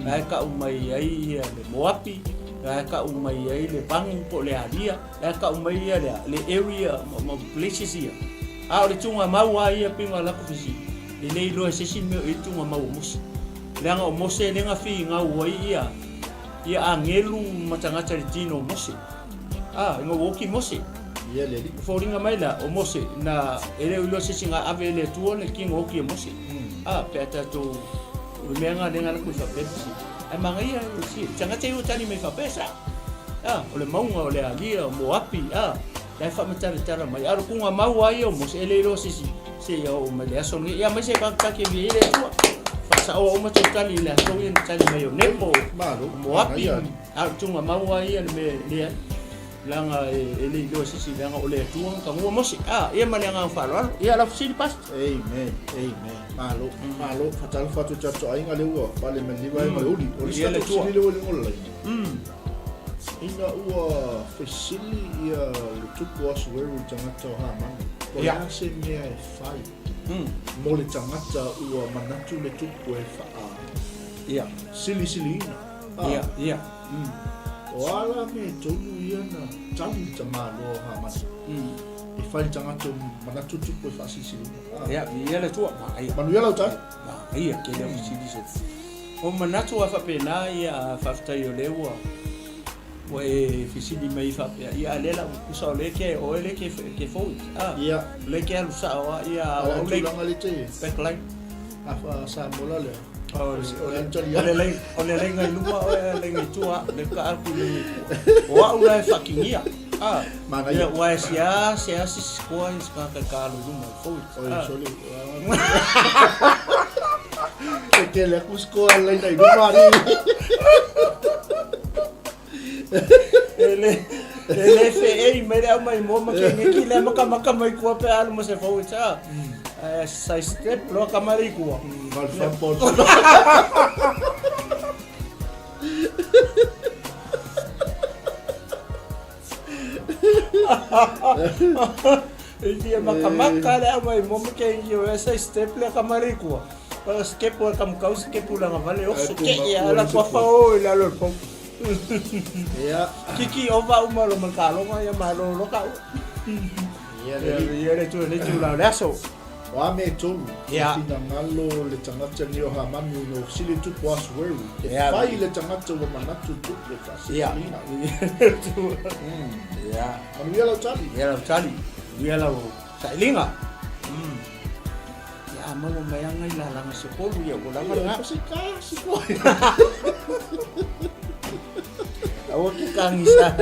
ai ka mai ai le mo api ai ka mai ai le bang po le alia ai ka mai le area mo places ia o le tunga mau ai pinga la ko fisi I nei loa sisi me o itunga mau mose. Leanga o mose lenga fi nga uai ia angelu matangata le tino mose. Inga woki mose. Ia le li. Fōringa mai la o mose na ele loa sisi nga ave le tua le kinga woki o mose. Pea tato o meanga lenga la kui whapepsi. Ai manga ia si tangata iu tani me whapesa. O le maunga o le alia o mo api. Dai whamatara mai. Aro kunga mau ai o mose ele loa sisi. Se o me le aso ia mai se kakake vi ele tua. Sa o ma tali la so ia tali mai o nepo. Mo api. Tunga mau ai me le langa ele loa sisi langa o le tua ka mo mose. Ia ma langa falo. Ia la sili pas. Amen. Malo fatal fatu chato ai ngale ua vale me liwa mai uli. Uli sa tu le uli ngolai. Ina ua fesili ia le tupu asu weru tangata o hamani. O se mea e whai. Mo le tangata ua manatu le tupu e wha. Sili ina. Ia. O ala me tonu ia na tali tamalo o hamani. E whai tangata manatu tupu e wha sili ina. Ia le tua. Manu ia lau tai? Ia ke le sili se. O manatu a whapena ia whaftai o lewa. O e fisili mai whapea. Ia lela usa o leke o leke ke fōi. Ia. Leke alu sao ia o leke. Tulanga le te. Backline. Afa sa mola le. O le lenga iluma o le lenga tua. Le ka aku le. O au la e fucking ia. Mana ia. Wa sia skoa iska ka alu iluma fōi. O soli. Ke le kuskoa le lenga iluma ni. Ele fe mere au mai mo ma ke ngi le maka mai ko pe alu mo se fo cha sai step lo kamari ko val fan po dia maka le au mai mo ke ngi sai step le kamari ko para skep o kam kaus ke pula ngavale o so ke ya la ko fa o la lo po Ia. Kiki ova uma lo makalo nga ia malo lo ka. Ia le tu la leso. Wa me tu. Ia. Tina ngalo le tangata ni o hamani no sili tu was weru. Fai le tangata lo manatu tu le fasi. Ia. Ia. Anu ia lau tali. Ia lau sailinga. Ia malo mayanga ila langa sekolu ia ko langa nga. Kasi Awa ki kangisa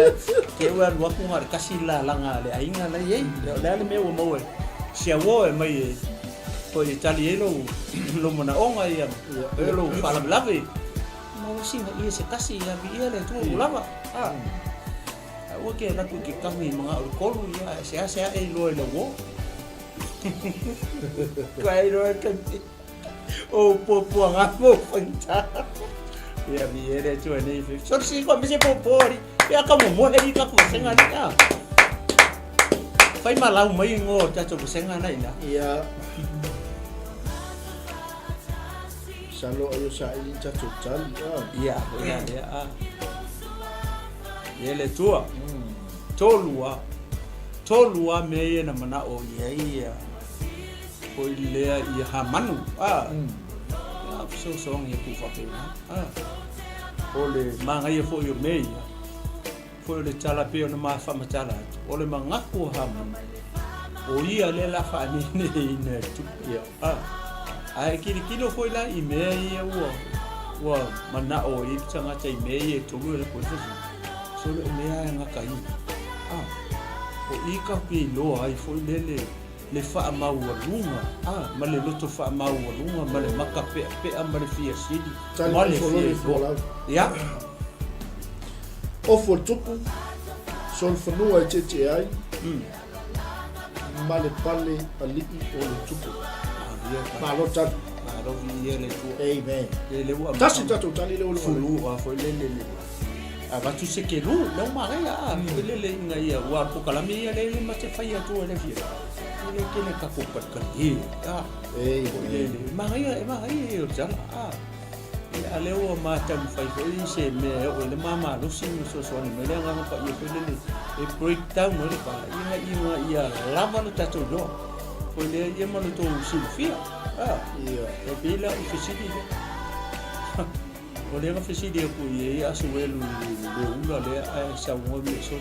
ke wan wa ku har kasila langa le ainga la ye le me wo mo sia wo e mai ko itali lo mona onga ia lo fala lave mo si ia se kasi ia bi ia le tu lava awa ke na ku ki kangi mga alkolu ia sia e lo wo kai ro kan o po nga mo fanta ia viere tu ni so si ko me se popori ia ka mo heri ka ko senga ni fai malau mai ngo ta to senga na ina ia salo ayo sa ini ta to tali ia ia le tua tolua me na mana o ia ko ile ia hamanu so ngi ku fa pena ole manga ia fo yo mei fo le tala pe ona ma fa matala ole manga ku hamu o ia le la fa ni ne tu ia ai kilo fo la i mei wa mana o i tanga tai mei to le ko so le mei nga kai o i ka pi lo ai fo le fa mau lunga ma le loto fa mau lunga ma le maka pe ma le fia sidi ma le fia ya o fo tupu sol fanua tete ai ma le pale ali o le tupu ma lo ta ro vi le tu amen le wa tasi tato tali le fulu fo le va tu se ke lu no ma ya le ngai wa ko kala mi le ma te fa ya tu le fia le kene ka ko pat ka ma ia o jala ale o ma tam fai fai se me o le mama lo sin so ni me le nga pa ye pele le e break down mo le pa ia lava no tato do ko le ia manu to silfia Ia. e bila o fisidi o le nga fisidi ko ia asuelu le ula le a sa ngobi so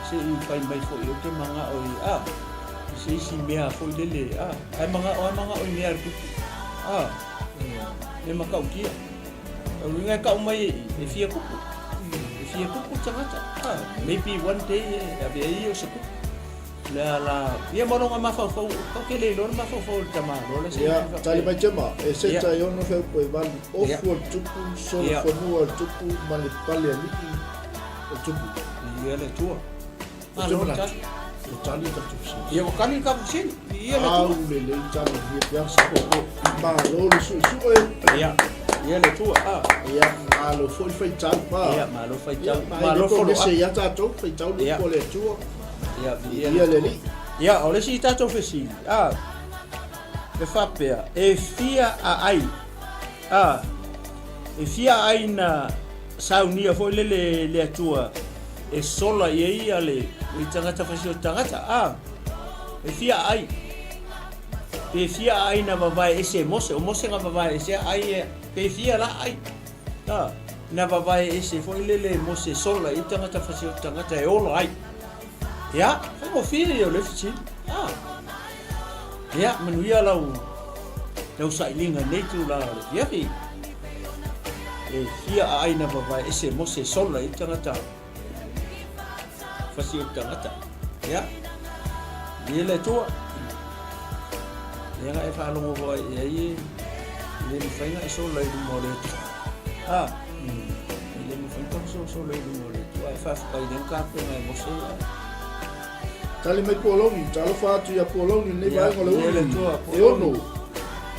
se I fai mai fo yo te manga o se mea fo le ai manga o mea ku le maka o kia o nga ka mai e fia ku tangata maybe one day ave io se la ia moronga mafafau ka ke le lor mafafau tama lo se Ia, tali mai chama, e se tai ono feu koe wali ofu o tupu, so whanua o tupu, male pale a liki o tupu. ia le tua O tupu na o tali tatu si. ia o kani ka pusin ia le Au tua le le tali hia piasa o ma lo le su e. ia le tua Ia, ma lo foi fai tau pa. ia malo fai Ia, tau ma malo lo fo foi se ia tatou fai tau le ko le tua. Ia le li. ia o le si tato fesi e fapea e fia ai e fia ai na saunia foi le atua e sola ia le tangata fasi o tangata e fia ai na vavai ese mose o mose nga vavai ese ai pe fia la ai na vavai ese foi le mose sola i tangata fasi o tangata e olo ai ia foi mo fia o le fisi ia manuia lau sailinga nei tu la le fiafi e fia ai na vavai ese mose sola i tangata fasi o tangata ia ia le tua ia e fa longo vai ia le fainga sola i mo le le mo fainga sola i mo le tua e fa ai den ka pe mai mose Tali mai polongi, talo fatu ia polongi nei vai ngole uli. E ono.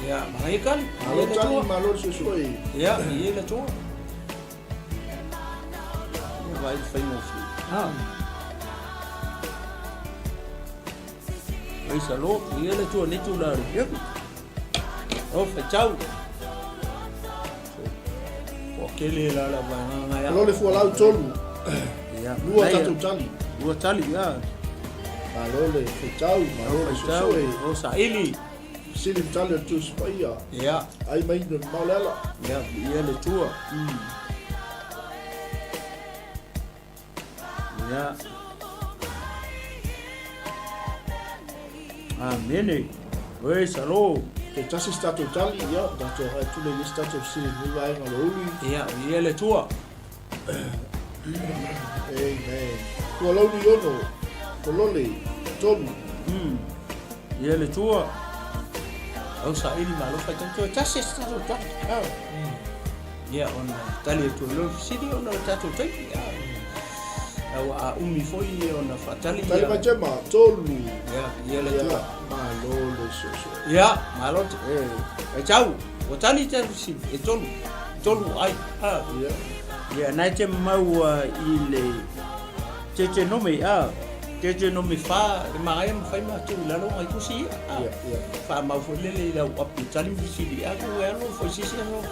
ia mai kali Malo tali malo susoi. ia le tua ia vai fainga fi ai salo ia le tua nei tu la ia o fa chau o kele la vai nga Lo le fualau tolu. ia Lua tatu tali. dua tali ia Malo le fetau, malo le susoi. o sa ili Sili tali tu spaia. ia Ai mai no maulala. ia le tua ia amene oi salo Ke tasi statu tali ia, dato hai tu le statu sili ni vai ngole uli. ia le tua Amen. Kualau ni ono. Kolole, tolu. ia le tua au sa ili malo fa tanto tasi sta to ia ona tali tu lo sidi ona tato tai au a umi foi ona fa tali Tali majema, tolu. ia le tua Malo le soso. ia malo e chau o tali te si e tolu ai Ia. ia nai te mau i le te nome te nome fa mai mai ma tu la lo ai kusi Ia. fa ma fo le la api tali si di aku e no fo si no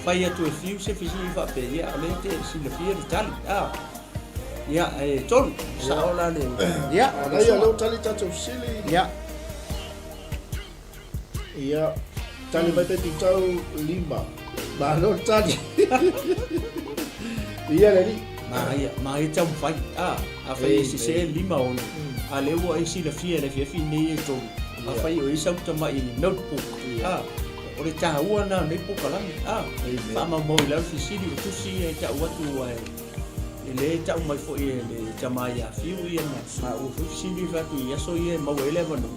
fa ia tu fiu se fi fa pe ia le te si le fi di tali ia e tolu sa ola le ia Ana ia lo tali tatu sili. ia Ia. Tali vai te tau 5. Malo tali. Ia le ni. mai chau fai a fai si se lima on a le wa si la fia fi ni to a fai o isa ta mai notebook o le ta ua na nei po kala fa ma mo la fi si tu si ta wa tu wa le ta mai fo le ta mai a fi u ia ma o fi si ni fa tu ia so ia ma wa le no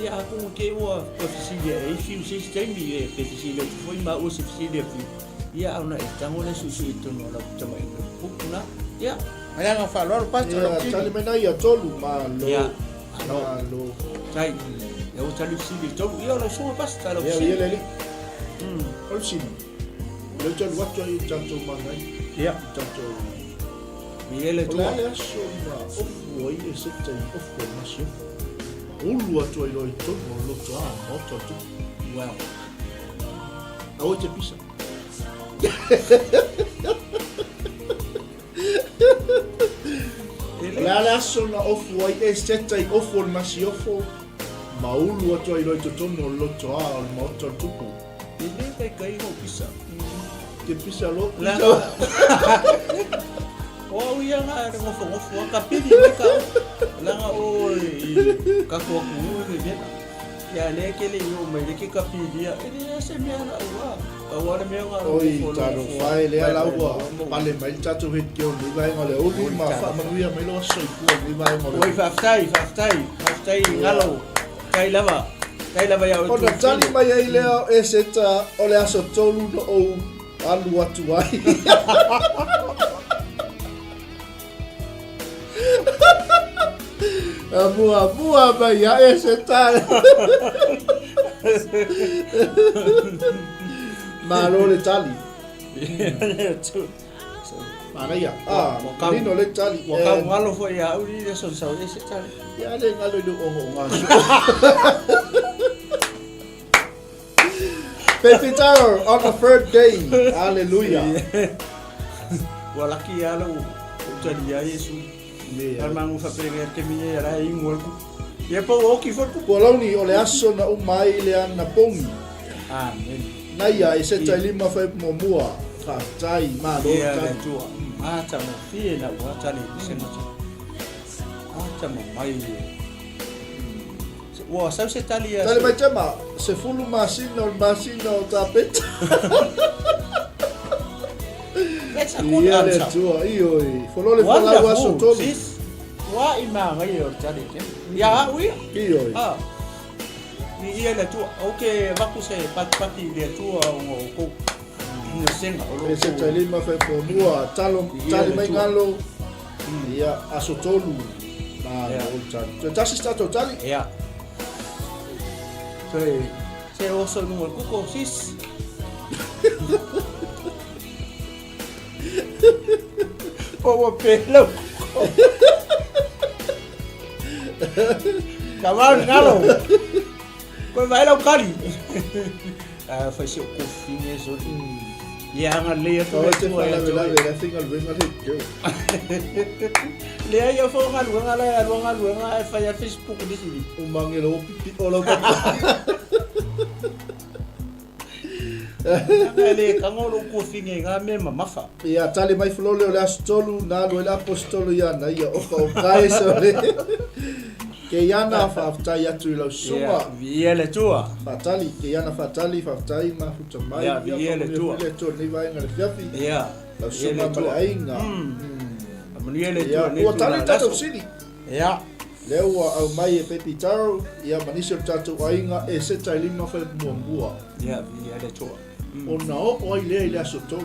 ia ku ke wa ko si ia e fi si mi e pe si le foi ma o si le fi ia ona e tango le susu itu no la tama ino pukuna ia aya nga fa lor pa Ia, tali mai nai a tolu. Malo. ia Malo. tai e o tali si le to ia lo so pa sta lo Ia, si ia le ni. Olsini. Le tolu watu i tanto mangai. ia Tanto. ia le to Ola le aso na ofu ai e seta i ofu e masio. Ulu atu ai loi tono lo to a moto atu. wow Au te pisa. La la so na ofu ai e seta i ofu e masio fo. maulu atu ai roi totono loto a o le maoto al tupu. Ini kai ho pisa. Ke pisa lo La. pisa. Oh iya nga ngofo ka pili ka. La nga oi ka ko ku ni ya le ke le yo me ke ka pili ya. Ini se me ana wa. Awara me nga Oi taro fai le ala ua pale mai tatu hit ke o vai ngale uli ma fa manuia mai lo soi pu ni vai ngale. Oi faftai ngalo. Kai lava ya. Ona tali mai ai leo e seta o le aso tolu no o alu atu ai. Mua mai ya e seta. Malo le tali. Mana ya? Nino le tali. Waka ngalo fo ya uri de son sa ese tali. Ya le ngalo do ongo ngaso. Pepitaro on the third day. Hallelujah. Walaki ya lo tali ya Yesu. Almangu fa pregar ke mi era ingol. Ye po oki fo ku Poloni ole aso na umai le ana pongi. Amen. Na ia ese tali ma fa momua. Ka tai ma do tali tu. Ata mo fie na wa tali sema. Ata mo mai. Wa sa se tali ya. Tali mai chama se fulu masino tapet. Let's Ia le tua ioi. Folole fola wa so tolu. Wa ima ngai o tali. Ya ui. Ioi. Ni ia le tua. Okay, vaku se pati le tua o ko. Ni senga o Ese tali ma fa pomua tali mai ngalo. Ia aso tolu. Ma o tali. Tasi sta totali. Ya. Se oso no kuko sis. O pelo. Cavalo ngalo. Ko vai lo kali. Fa se ko fine so. Ya nga le to Te fa la vela single ring al hit. Le ya fo ngalo fa ya Facebook di sini. Umangelo pipi olo pa. Le kangolo ko fine nga me mafa. Ia tali mai folole o le astolu na lo le apostolo ia na ia o kai so le. Ke yana fa tai atu lo suma. Ia le tua. Fatali ke yana fatali fa tai ma futa mai. Ia le tua. Le to ni vai ngal fiafi. Ia. Lo suma ma ainga. Ia le tua. O tali tato sini. Ia. Leo au mai e pepitaro ia manisio tato ainga e se tai lima fa muambua. Ia le tua. O na o ile ile aso to.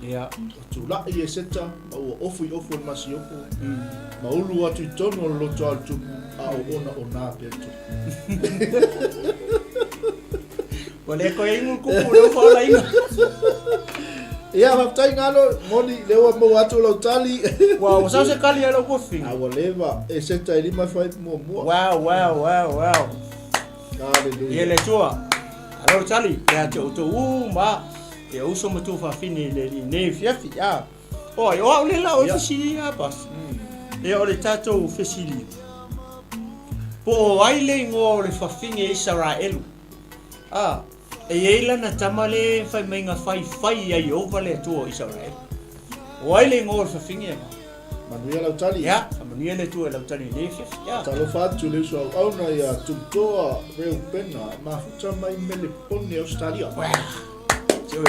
Ia. Tu la ia seta o ofu masi ofu. Ma ulu atu tono lo to al tu au ona peto. Wale ko ingu ku lo fa la inga. Ia ma tai ngalo moni lewa mo atu lo tali. Wow, sa se kali lo ko fi. A leva e seta lima fa mo. Wow. Hallelujah. Ia le tua. Alo tali, ya to ma. E uso mo tu fa fini le ne fiafi ya. Oi, o le la o fisili ya pas. E o le tato fisili. Po ai le ngo le fa finge Israel. E ela na tamale fa menga fai ai over le tu Israel. O ai le ngo fa finge. Manuia lo tali. Ya, manuia le tu la tali le fiafi ya. Talo fa tu le so au na ya tu toa reu pena ma futa mai mele pone Australia.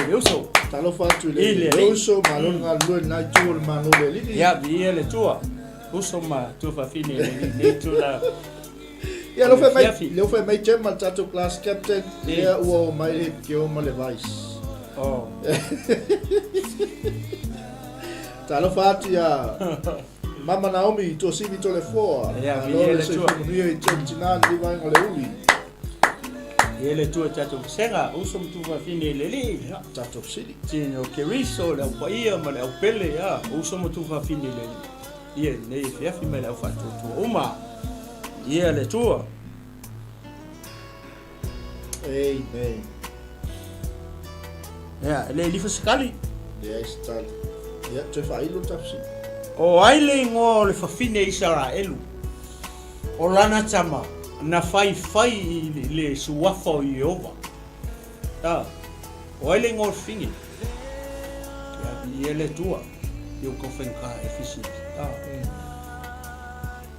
Eu sou. Talo fa tu le uso malonga lu na tu manu le li. Ya, vi le tua. Uso ma tu fa fine le tu la. Ya lo fe mai chema tato class captain. Ya o mai ke o male vice. Oh. Talo fa tu ya. Mama Naomi to sivi to le foa. Ya, vi le tua. Ni e chentina di vai ngole uli. Ele tua tato senga uso tu fa fine le li. Tato city. Tino ke riso la paia ma le pele ya. Uso tu fa fine le li. Ie nei fiafi me la fa tu uma. Ie le tua. Amen. Ya, le li fa skali. Ya está. Ya te fa ilo tapsi. O ai le ngo le fa fine Israel. O lana tama. na fai le suafa o Iova. O ele ngor fingi. Ya ele tua. Yo ko fenka efisi.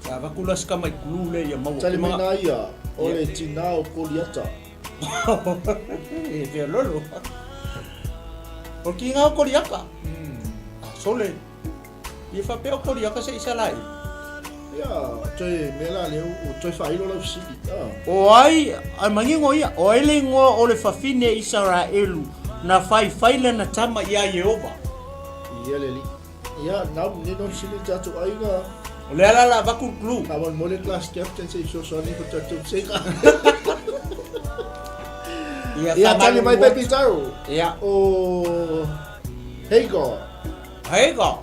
Ya vakulas ka mai klule ya mau. Tali mana ia ole tina o koliata. E lolo. O ki nga o koliaka. Sole. Ia fa pe o koliaka se isalai. Ya, toi mela leo o toi fai lo la sili. O ai mangingo ia o ele ngo o le fafine Israelu na fai le na tama ia Yehova. Ia leli. Ia na ni no sili tatu ai ga. O le ala vaku klu. Na mon mole class captain se so ni ko tatu se ka. Ia tali mai pe pitaro. Ia. O Hagar.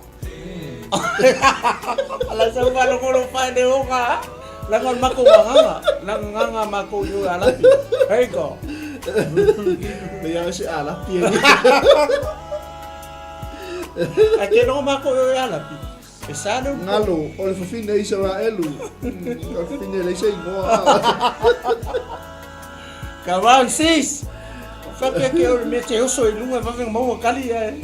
Ala sa malo fa de oka. Langon mako nganga mako yu alapi. Hagar. Ia se alapi. Ake no mako yu alapi. Esano ngalo o le fafine Israelu. O fine le se ngoa. Kawan sis. Fakia ke o me te oso ilunga va ven mo kali e.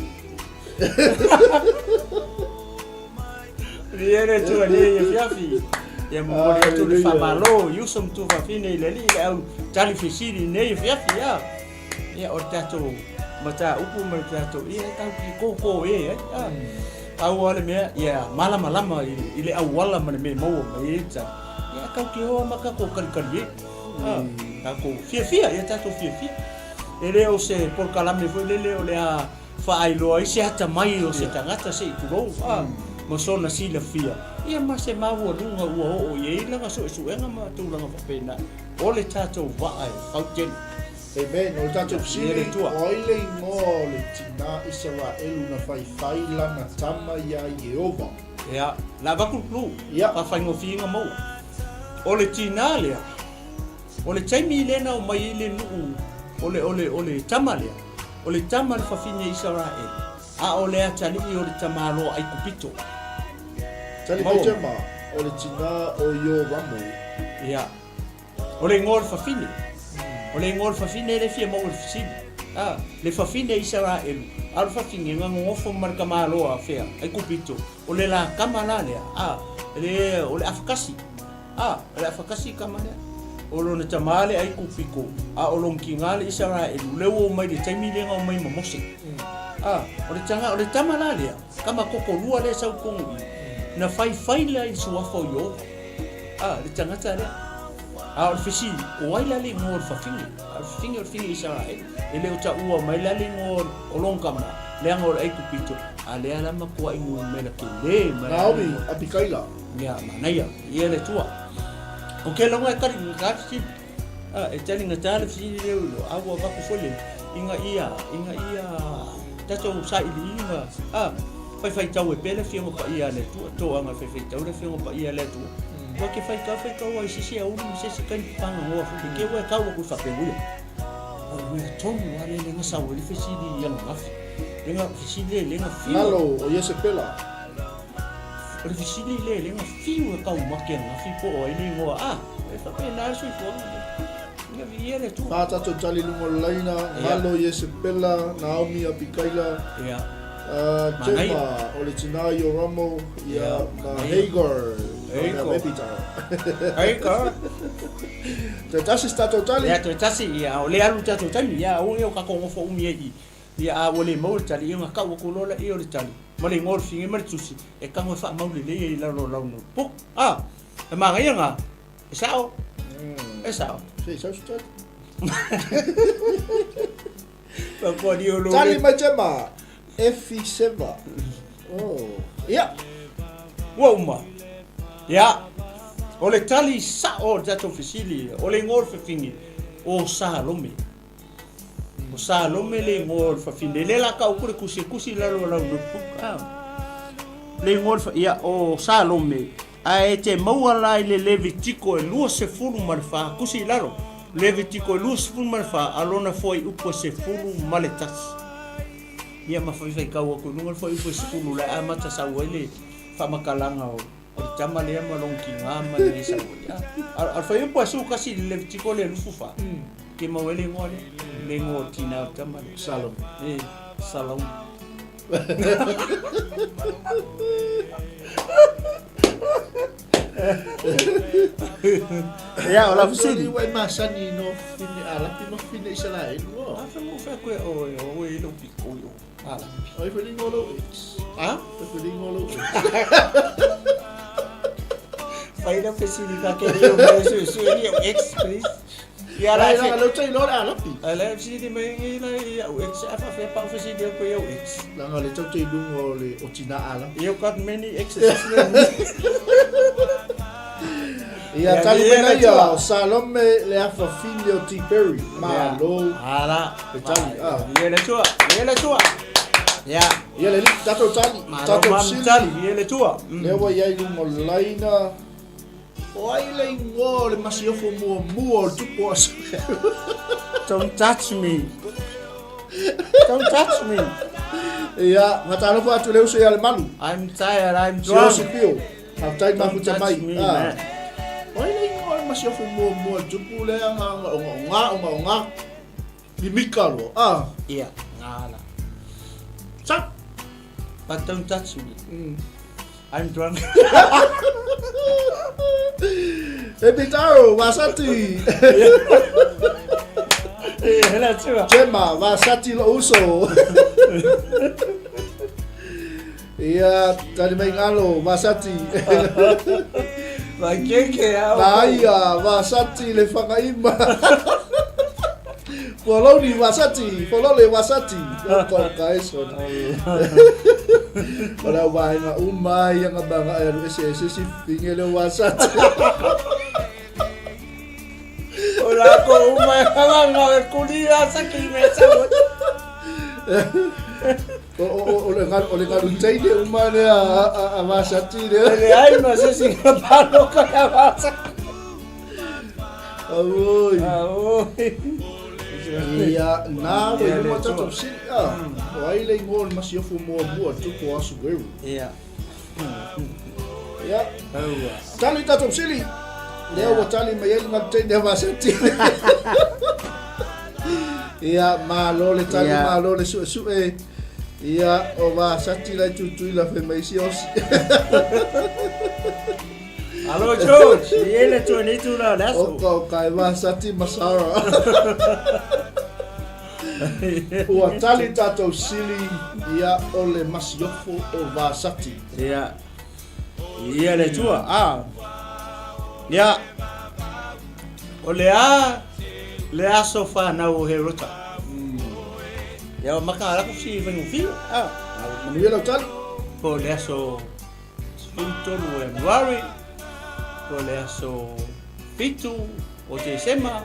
Viene tu ali e fiafi. Ya mo le tu le famalo, yusum tu fa fine le li au tali fisiri ne fiafi ya. Ya o tato mata upu me tato e ka ki koko e. Au ole me ya malama ile awala me mo me ta. Ya ka ki ho maka ko kali. Ako fia ia tato fia ele o se por kalame foi lele o le a faailo ai se ata mai o se tangata se tulo mo sona sila fia ia ma se mawo lunga o ye langa so suenga ma tu langa pena o le tato va ai fauten amen o tato sili oile mo le tina Israelu na fai lana tama ia Yehova ia la va kulu ia pa faingo finga mo o le tina le o le taimi lena o mai le nu ole tamale ole tamal fa fine Israel a ole atani o le tamalo ai kupito tali mai jama ole tina o yo ramo ia ole ngol fa fine le fia mo le fisi le fa fine Israel al fa fine ngo fo marka malo a fea ai kupito ole la kamala le le ole afkasi ole afkasi kamala olo na tamale ai kupiko o lo ngingale Israel lewo mai le taimi lenga mai mamose o le tamala le kama koko lua le sau kongu na fai la i suafa yo le tangata le o fisi o ai la le ngor fa fingi Israel ele o ta ua mai la le ngor o longkama le ngor ai kupito ale ala makua ingu mena ke le mai Naomi Abikaila ya manaya ia le tua o ke longa kari ngati e tali ngata fi le awa va ku fole inga ia tato sai linga fai tau e pele fi mo pa ia le tu to anga fai tau le fi mo pa ia le tu wa ke fai ka wa sisi a uri sisi kan panga wa fu ke wa ka wa ku fa pe wu o we tomu wa le nga sa wa le fi si di yang ngafi lenga fi si le nga fi nalo o yese pela o le fi si le nga fi wa ka wa ke ngafi po o ile ngo e fa pe na su fo nga viene tu fata to tali lungo laina nalo yese pela Naomi Abikaila ya Jema o le tina yo ramo ia na Hagar Hagar te tasi sta totali ya te tasi ya o le alu ta totali ya o yo ka ko fo umi ia o le mo tali ia ka ko lola i o le tali mo le ngol fingi mer tusi e ka mo fa mau le le la no no puk e ma ga nga e sao sei sa sta pa ko di o lo tali ma Jema F7 Woma. Ya. O le tali sa o dato fisili, o le ngor fingi o Salome. O Salome le ngor fafine le la ka ukure kusi la lo le ngor ya o Salome. A te maua le Levitiko e lua se fulu marfa kusi laro. Levitiko e lua se fulu marfa alona foi upo se fulu maletas. Ia mafai ka wa ko nungal foi foi skulu la amata sa wele fa makalanga o o tama le malong ki ngama le sa ya al fa ypo su kasi le tiko le lufufa ke mawele ngole le ngoti na tama Salom. Salom. Ya, ola fusili. Wai masani no fine ala pino fine isala ino. Asa mo fa ko o lo piko yo. Ala. Oi fili ngolo it's. Ah? Fili ngolo. Fai da fusili ka ke yo su ni ex please. Ya la Ala lo chai lo ala pi. Ala fusili me ila ya ex afa fa pa fusili ko yo ex. La ngale chai lungo le o tina ala. You got many exes. Ia tali pena ia Salome le afa filho T Perry. Malo. Ala. Tali. Ia le tua. Ya. Ia le tato tali. Tato tali. Ia le tua. Le wa ia lungo laina. O ai le ngo le masiofo mua tupo asu. Don't touch me. Don't touch me. Ia, matalo fa tu le uso ia le malu. I'm tired. I'm Sio drunk. sipio. Aftai ma kuta mai. Man. Oi le ngo le masiofo mua tupo le nga. Limikalo. Iya. Ngala. Sak. But don't touch me. I'm drunk. Epitaro, Vasati. Hela tua. Gemma, Vasati lo uso. Ia, tadi main alo, Vasati. Makeke ya. Naya, Vasati le whakaima. Poloni Vasati, polole Vasati. Kau kaiso. Ora vai nga umai nga banga ayo ese si pingele Vasati. Ora ko umai nga kulia saki mesa. Ole ngar untai de umane a Vasati de. Le ai no sé si palo ka basa. Oi. Ia na we mo tato si wai le ngol masiofo mo tu ko asu weru. Iya. Ya. Tali tato sili. Leo wa tali mai ngal tende Vasati. Ia malo le tali malo le su e. Ia o Vasati la tutu la fe mai si os. Halo George, ele tu ni tu la daso. O kai Vasati masara. Ua tali tatou sili ia ole masiofo o Vasati. Ia. Ia le tua. Ia. Ole le sofa na o herota. Ia makara ko si vengu fi. Manuela tali. Po le aso Spintolo Januari. Po le aso Fitu o te sema.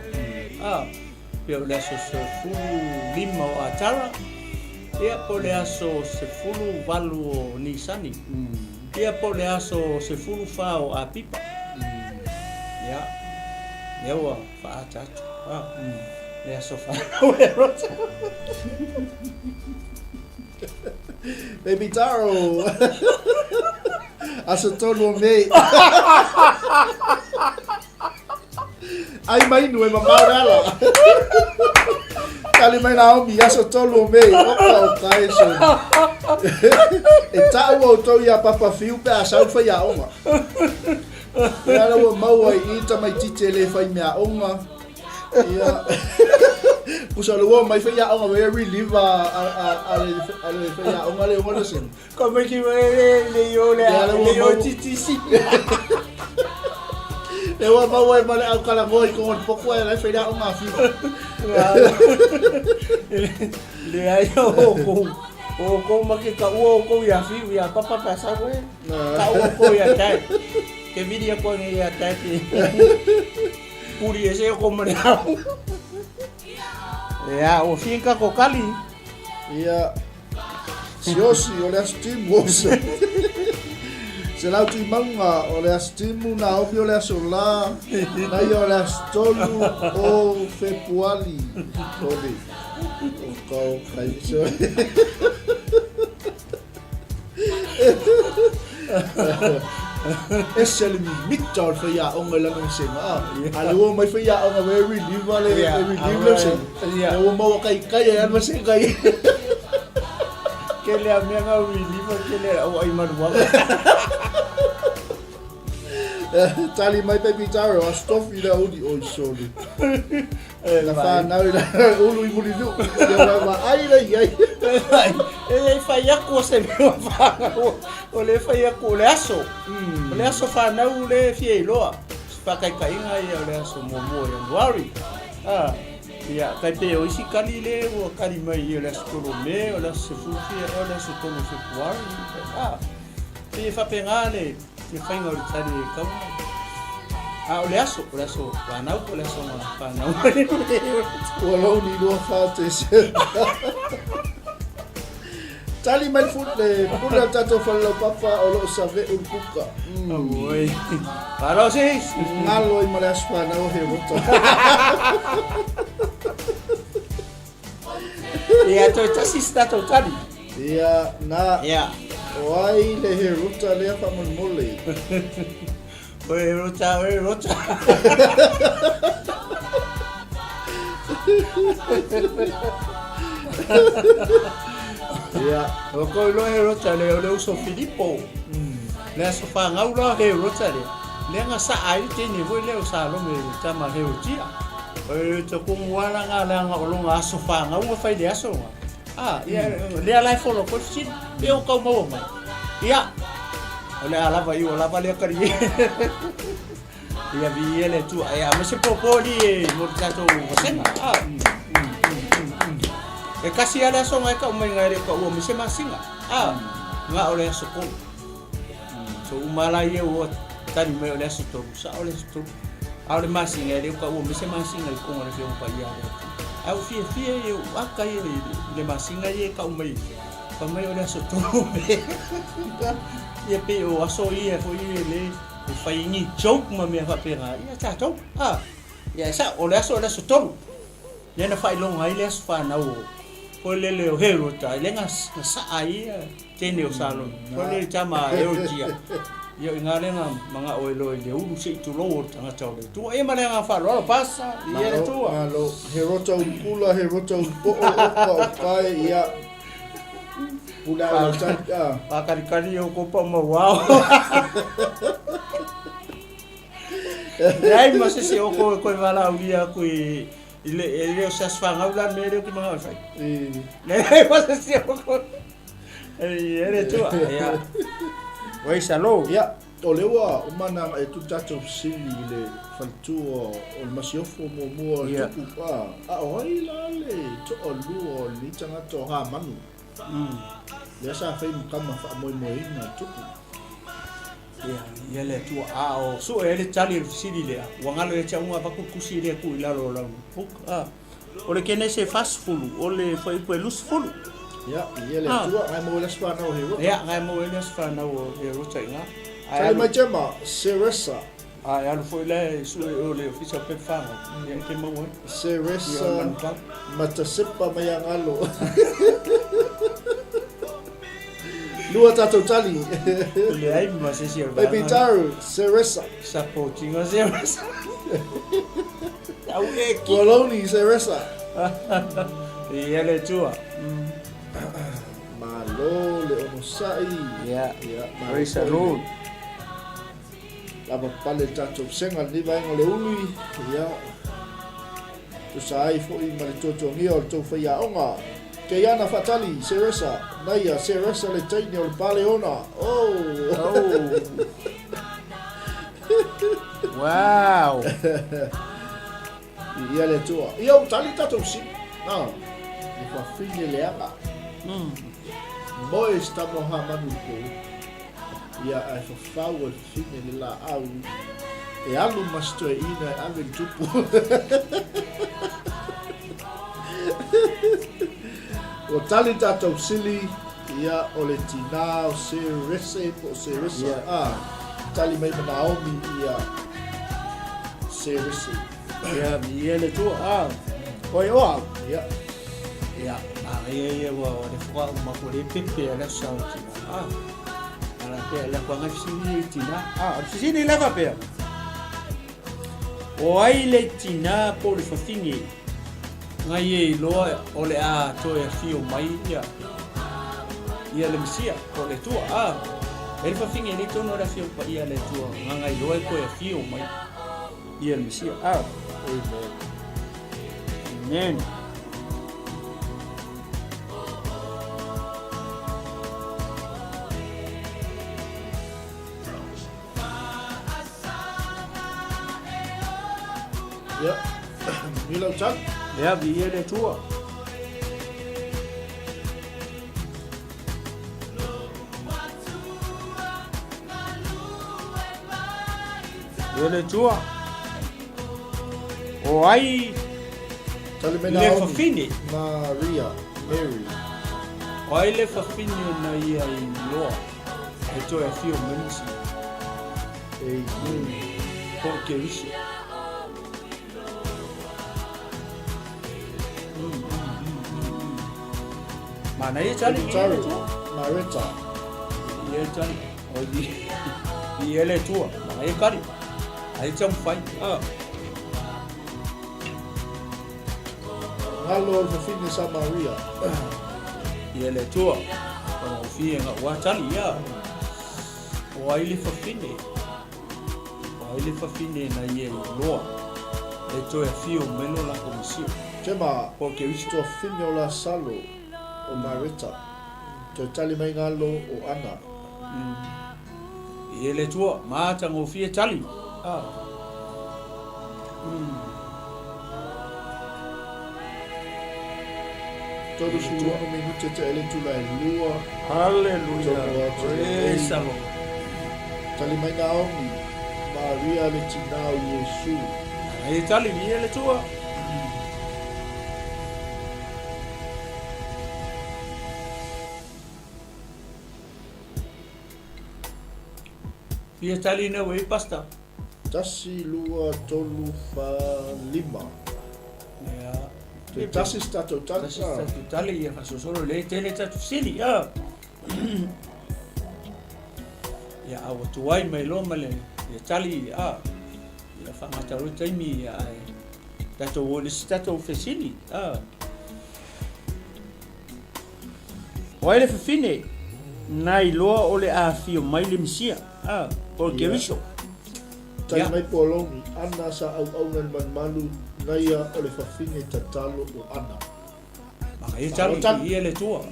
Pio le aso se fulu lima o atara. Ia po le aso se fulu valu o Nisani. Ia po le aso se fulu fa o a pipa. Ia. Ia wa fa atatu. Le aso fa o erota. Baby Taro. Aso tolo me. Ai mai no e mamarala. Kali mai Naomi aso tolo me. O kai so. E tau o to ia papa fiu pe asa fa ia onga. Ia lo mau ai ita mai titele fa me a onga. Ia. Pusa lo mai fa ia onga we relieve ale fa ia onga le onga sen. Como que le yo titisi. Le wa mau ai male au kala ngoi ko on poko ai fa ia onga fi. Le ai o ko makika o ko ya fi ya papa pasa we. Ka o ko ya tai. Que viria ko ni ya tai. Puri ese ko mane. Ya, o finca ko kali. Ia. Siosi o le astimos. Se la tu manga o le astimu na o le asola. Na yo le astolu o fepuali. Ode. O kau kaiso. ese le mita o fia o ngela no senga ale o mai fia o ngwe relief vale relief le sen o mo kai ya ma senga ke le a mea ngau relief ke le o ai manua tali mai pe pitaro a stofi da udi o soli la fa na ulu i muri du ma ai le ai e fa ya ko se me fa o le fa ya ko le aso fa na u le fie loa fa kai nga ia le aso mo ya worry ia kai pe o isi kali le o kali mai ia le aso me o le aso fufi o le aso tono february e fa pengale e fa ngol tari ka o le aso fa na u le aso fa na o lo ni do fa te se tali mai futle pula tato fallo papa o lo save un kuka oi para si ngalo i mala spana o he voto ia to tasi stato tali ia na ia oi le he ruta le fa mon mole oi ruta ia o ko lo he rota le uso Filippo le aso fa ngau lo he rota le nga sa ai te ni vo le usa lo me tama he utia o to ko wala nga o lo nga so fa ngau fa ile aso ia le ala fo lo ko sin e o ko mo mai ia ole ala va io la va le kari ia vi ele tu ia me se popoli mo tato sen e kasi ala so ngai ka umai ngai ka o mise masinga nga ole so ko so umala ye o tani me ole so to sa ole so ole masinga le ka o mise masinga ko ngore fe pa ia au fie ye aka ye le masinga ye ka umai pa mai ole so to ye pe o aso ye fo ye le fa ni joke ma me fa pera ia cha to ia sa ole so to ye na fa long ai le so fa na o ko le o hero ta le nga sa ai tene o salon ko le chama e o dia yo ngale nga manga o lo le u se tu lo tanga chau le tu e male nga fa lo pasa ye tu lo hero ta un pula hero ta un po o kai ia pula o ta kari o ko pa mo wow dai mas se o ko vala u dia ku ele se fanga ulan mere ki mga fai le pasa si ko ele tu ya oi salo ya o lewa o mana e tu tato sili le faltu o masiofo mo tu pa oi la le to o lu o ni tanga to ha manu le sa fai kama fa mo na tu ya le tu o so ele tali sili le wangalo e changa pa ku kusile ku ilalo la o le kene se fast food o le foi po useful ya ele tu ai mo le spana o hero ya ai mo le spana o hero tanga ai mai chama seresa ya lo foi le su o le official pe fa ya ke mo seresa matasipa mai ngalo Lua tato tali. Le ai ma se si vai. Baby Taru, Seresa. Supporting a Seresa. Au e ki. Bologna, Seresa. E ele tua. Malo le onosai. Ya. Oi salud. Lava pale tato senga ni vai ngole ului. Ya. Tu sai foi ma le toto ngi o to foi a onga. Ke yana fatali Seresa naya Seresa le taini o pale ona wow ia le tua ia o tali tato si e fa fine le anga moi stamo ha manu ko ia ai fa fau o fine le la au e alu masto ina ave tupu o tali tatou sili ia o le tina o Seresa tali mai Naomi ia Seresa ia le tu oi o ia ia wa le fwa ma ko le pepe ala sauti ala pe la kwa ngai fisini tina fisini leva pe o ai le tina po le fafingi ngai e loa o le a to e fio mai ia le misia o le tua ele fafingi le tono la fio pa ia le tua ngai loa ko e fio mai ia le misia amen. Ya, Milo Chan. Ya, biar dia tua. Biar dia tua. Oh, ai. Le fafini. Maria, Mary. Oh, ai le fafini na ia I loa. Itu ya fio mensi. Porque isso. Mana ia cari Marita. Ia cari. Oh dia le tua. Mana ia cari. Ai jam fai. Halo fafini sa Maria. Ia le tua. Kalau fia ngak wa cari ya. Wai le fafini. Wai le fafini na ia loa. Le tua fio melo la komisio. Cema. Porque isso to finio la salo. O Marita. To tali mai ngalo o ana. Ia le tua, mata ngo fia tali. Todo suo no minuto te ele tu la lua. Hallelujah. Praise the Lord. Tali mai ngao Maria le tinao Yesu. Ai tali ia le tua. Ia tali na wei pasta. Tasi lua tolu fa lima. Ya. Tasi stato tali. Tasi stato tali ia fasosoro le tele tatu sili ya awa tuai mai lo male ia tali ia whamata ro taimi ia tato wole stato fesili Waile fine nai loa ole a fio mai le misia por que viso tai mai polongi ana sa au nan man malu naia ole fafine tatalo o ana maka ia tali ia le tua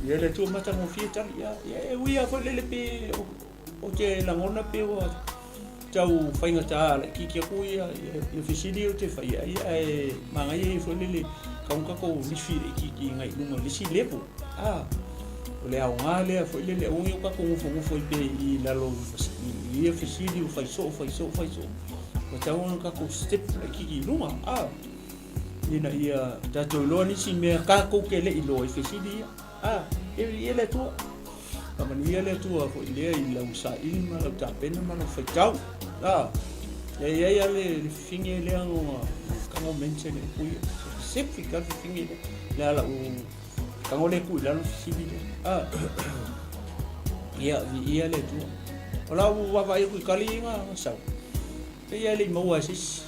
ia le tua mata mo fia tali ia uia foi le pe o te langona pe o tau fainga ta le kiki ku ia fisili o te fai ia manga ia foi le kaunga ko ni fi kiki ngai nunga le si lepo o le au ngale foi le ungi ka ko ngofo ngofo pe I lalo ia fisili o fai so o tau ka ko step le kiki nunga ina ia tato lo ni si me ka ko ke le ilo fisili ia le tua Kaman ia le tua ko ile I lau sa ilma lau tapena ma lau fai tau ia le finge le ango kango mense le kuia sepi ka finge le ala u kango le kuia lau fisili le ia le tua ola u wa vai ku kali nga sa ia le mo asis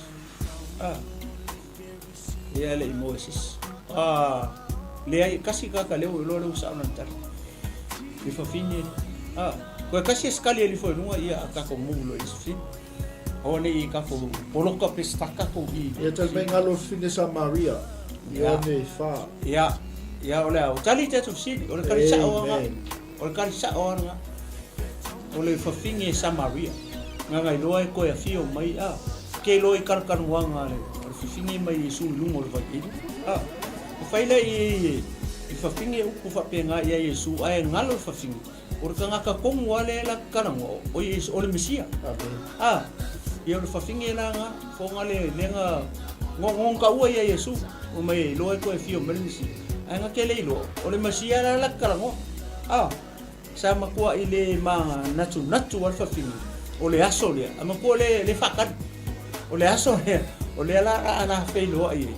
ia le mo asis le ai kasi ka le lo sa na tar I fafine ko kasi skali ele foi nunga ia ka ko mulo isi one I ka ko poloka pestaka ko I ia tal bem ngalo fine sa Maria ia ne fa ia ole au tali te tu si ole kali sa ona ole fafine sa Maria nga ngai loe ko ia fio mai ke loe karkan wanga le fafine mai su lungo le vai ko faile I fafine uku fapenga ia Yesu ai ngalo fafine or kanga ka kong wale la karango o Yesu ole Mesia ia ole fafine la nga fo ngale lenga ngong ka ua ia Yesu o mai loe ko fio melisi ai nga kele lo ole Mesia la karango sama kuwa ile ma natu wal fafine ole aso le ama ko le fakat ole aso le ole ala fe lo ai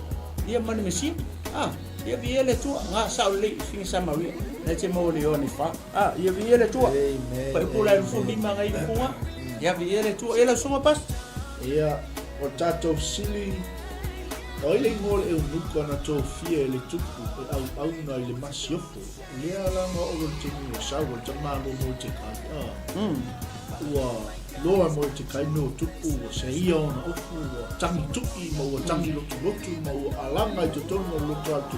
ia mani mesi ia vi ele tua nga sa le fin sama wi na che mo le oni fa ia vi ele tua pa pula il fu lima ngai funga ia vi ele tua ela suma pas ia o tato sili o ile ngol e unuka na to fia ele tuku au na ile masiofo le ala ngo o tini o sa o tama mo te ka ua loa mo te kai no tuku o se ia ona ofu o tangi tuki mo o tangi lotu mo o alanga i te tono lotu atu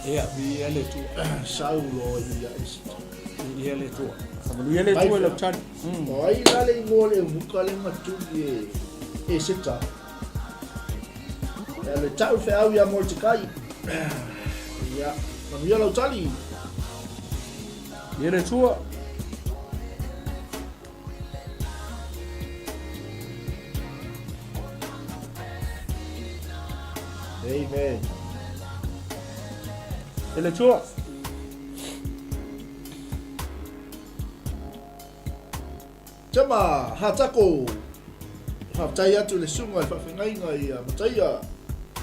ia vi ele tu saulo ia isi ele tu sabu ele tu le chan o ai lale ngole muka le matu e seta ele tau fe au ia mo te kai ia ma ia lo tali ele tu amen ele tu Tama hatako hatai atu le sunga fa fingai ngai mataya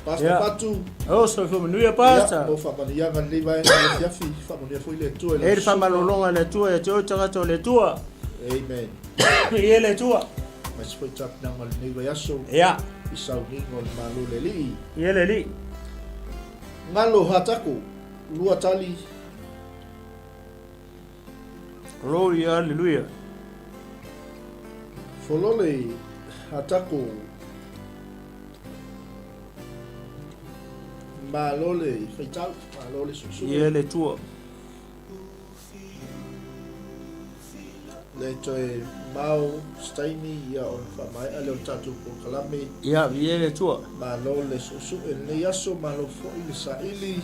pasta patu so fo menuia pasta mo fa mania ngan le vai na fiafi fa mania foi le tu ele fa malolonga le tu e te tanga to le tu amen ele tu mas foi tap na mal nei vai aso isau ni ngol malu le li ele li ngalo hatako lua tali glory hallelujah folole hatako malole feitau malole susu ele tu le toe mau staini ia on fa mai ale tatu po kalame ia ele tu malole susu le yaso malo fo ile saili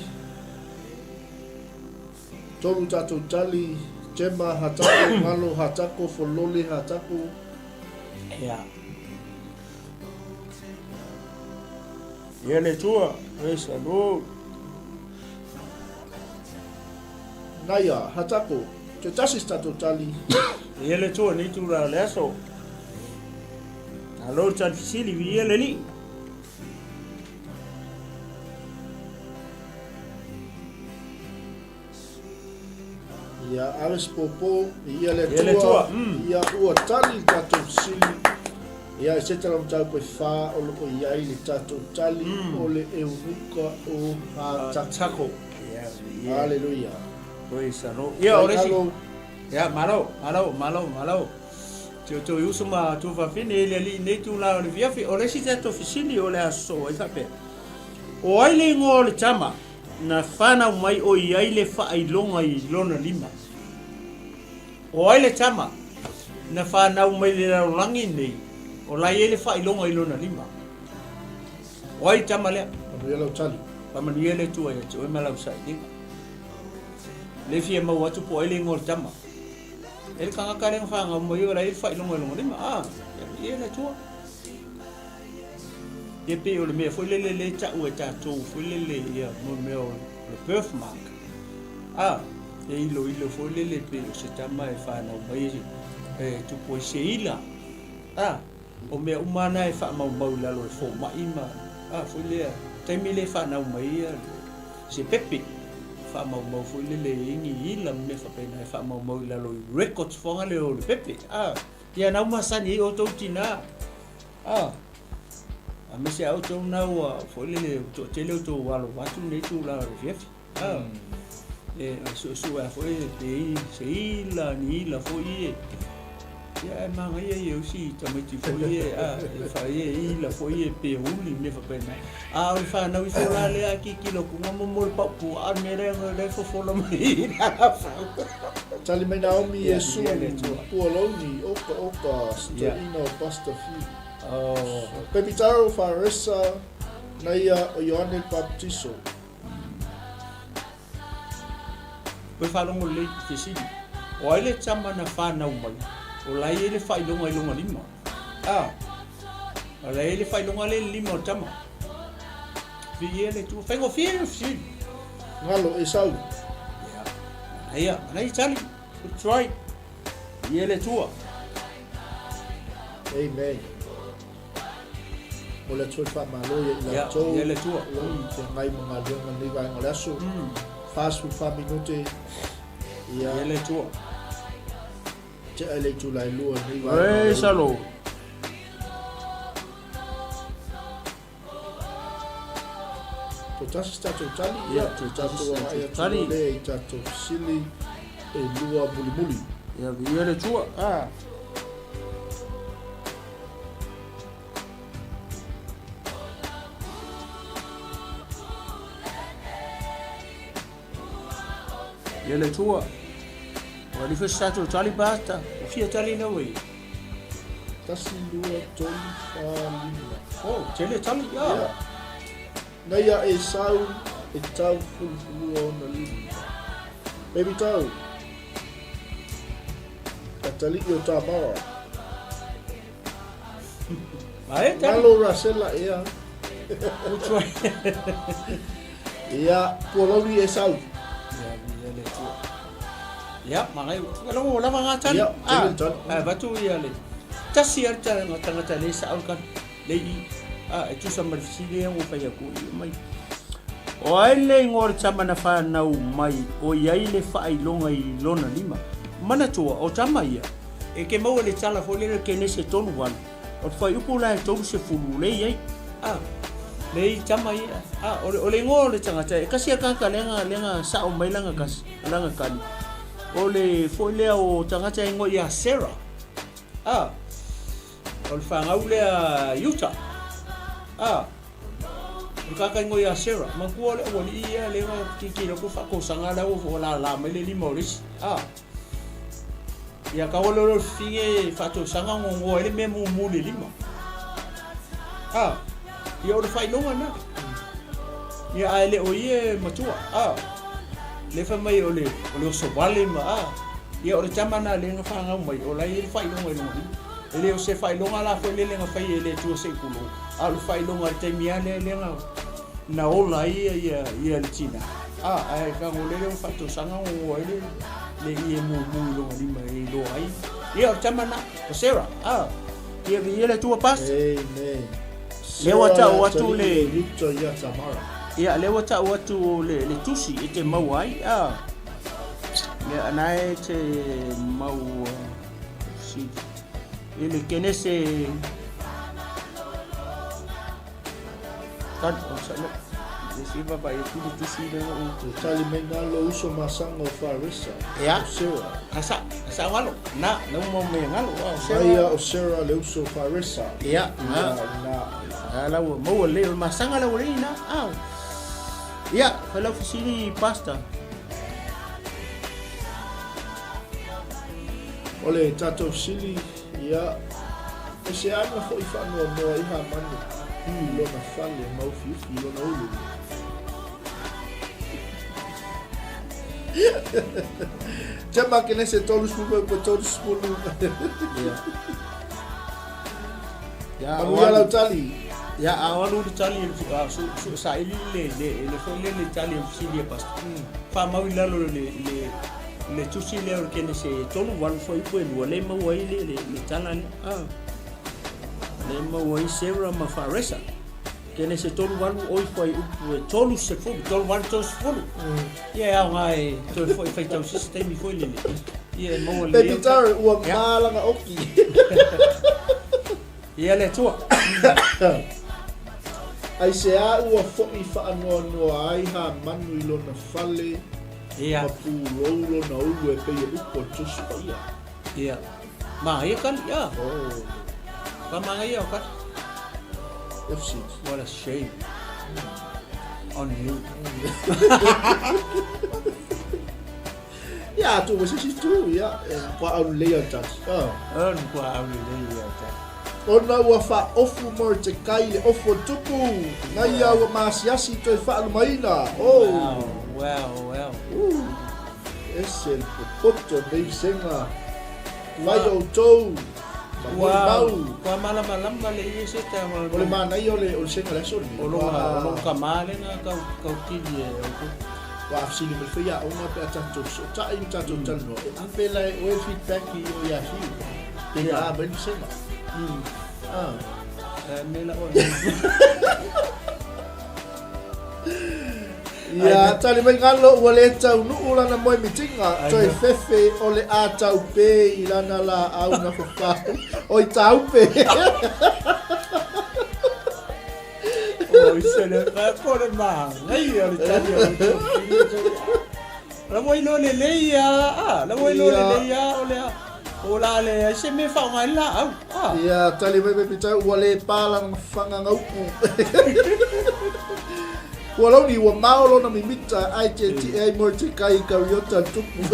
tolu tatu tali jema hatako malo hatako folole hatako ia ele tu esa no naya hatako te tasi tatu tali ele tu ni tu la leso alo chan sili vi ele li ia ares popo ia le tua ia ua tali tatu sili ia se tala mtau koe wha o loko iai le tatu tali o le eunuka o hatako Hallelujah Praise the Lord. Ia oresi. Ia malo. Tu usuma tu fa fini ele li nei tu la le via fi oresi te fisini o le aso e tape. O ai le ngo le chama na fana mai o iai le fa ai longa I lona lima. O ai le chama na fana mai le langi nei. O la ele fa ai longa I lona lima. O ai chama le. Ia lau tali. Pa mani ele tu ai tu e malau sai dinga. Le fia mau watu po ele ngol tama. Ele kanga kare nga nga mo yola ele fa ilongo lima ele tu. Ye pe o le me foi le cha u cha tu foi le ya mo me o le birthmark. E ilo foi le pe se tama e fa na mai tu po se ila. O me umana e fa mau la lo fo ma ima. Foi le temi le fa na mai se pepe. Fa mau foi le ingi ila me fa pena fa mau la lo records fonga le o pepe ya na uma sani o to tina a me se auto na wa foi le to tele to walo watu ne tu la fief so foi pe se ila ni la foi ya manga ye si tamati foi fa ye ila foi pe uli me fa pena o fa na wi fola le aki kilo ku mo pa pu a mere le fo lo mai tali mai Naomi Yesu puoloni oka ino pasta fi pepitaro faresa naia o Ioane Baptiso pe fa lo mo le fisi o ile chama na fa na umai o la ele fa ilonga lima o la ele fa ilonga le lima o chama vi ele tu fa go fi ngalo Esau ia nei chali try ele tu amen o le tui whamalo i la tō. Ia le tua. Te ngai mga runga ni vai ngā aso. Fast food whaminute. Ia le tua. Te ai le tu lai lua ni vai. Ei, salo. To tasi tatou tali. Ia, to to tasi tatou tatou ai tali. atu le i tatou sili e lua muli muli. Ia le tua. Ia le tua. Wa li fesa tatou tali basta. O fia tali na wei. Tasi lua tolu whalima. Oh, tele tali ia. Nei a e sau e tau fulfulua o na lima. Baby tau. Ka tali i o tā mawa. Ai tali. Malo rasela ea. Utua. Ia pualauri e sau. Ia le tua. Ia, mangai. Kalau lama ngatan. Ia, tele tali. Batu ia le. Tasi ar tanga le sa alkan. Le i. Itu sama sini yang upaya ku mai. O ai le ngor chama na fa na mai o ai le fa ai longa I lona lima. Mana tua o chama ia. E ke mau le tala fo le ke ne se tonu wan. O fa upu la tonu se fulu le ai. Le chama ia. O le ngor le tanga e kasi ka lenga sa o mai langa kas langa kali. O le fo le o tanga ngo ia Sarah. O le fa ngau le Utah. Kaka ngo ya Sarah, makua le wali ia le kiki le ku fa ko sanga la o la me le limoris. Ya ka wolo finge fa to sanga ngo ele me mu le lima. Ya o fai longa na. Ya ale o ie matua. Le fa mai o le so vale ma. Ya o chama na le fa nga mai o la ile fai longa no. Ele o se fai longa la fo le nga fai ele tu se kulo. Alu fai longa te mia le nga na ola ia le tina. Ai ka ngole le fato sanga o ele le ia mu longa lima e lo ai. Ia o chama na o Sarah. Ia le tua pas. Amen. Le watu le Victor ia Tamara. Ia le watu le tusi e te mau ai. Le anai te mau si ele kenese kan o sana si baba itu si de o tali menga lo uso masanga o farisa ya Sarah asa walo na mo me ngalo Sarah o Sarah le uso farisa ya na la mo le masanga la urina ya fala fusili pasta ole tato sili ya ese ano foi fano no iha manu lo na fale mau fifi lo na ulu Jamba que nesse todos pulu ya amu ya tali ya awalu tali su sa ile le foi le tali fusili pasta fa mau lalo le tusi le or kene se tolu wan foi puelu le mau ai le tala le mau ai Sarah ma faresa kene se tolu wan oi foi tolu se fu tolu wan tos fu ia ngai to foi fai tau sistema foi le ia mau le Peter o mala nga oki ia le tua ai se a o foi fa no ai ha manu ilo na fale ia pu rolo na ulu e pe upo tusi ia ia ma ia kan ia oh pa ia kan FC what a shame on you ya tu wasi tu ya kwa au le ta on kwa au le ta ona wa fa ofu mo te kai le ofu tupu na ia wa masiasi to fa maina oh wow es el popoto de senga vai o tou wow kwa malam le ese ta ole mana yo le o senga le sol o lo kamale na ka kili wa afsili me fia ona pe tanto so ta in tanto tanto apela o feedback yo ya fi ya ben senga Mela o. Ia, tali mai ngalo ua le tau nuu lana moe mitinga, toi fefe o le a tau pe i lana la au na whawhau, o i tau pe. O i sene, kore maa, ngai o le tani o le tau. La mo ilo le leia, la mo ilo le leia o le a. O la le, se me whao ngai la au. Ia, tali mai me pitau ua le pālang whangangaupu. Walau ni wa maolo na mimita IJTA mo te kai kariota tupu.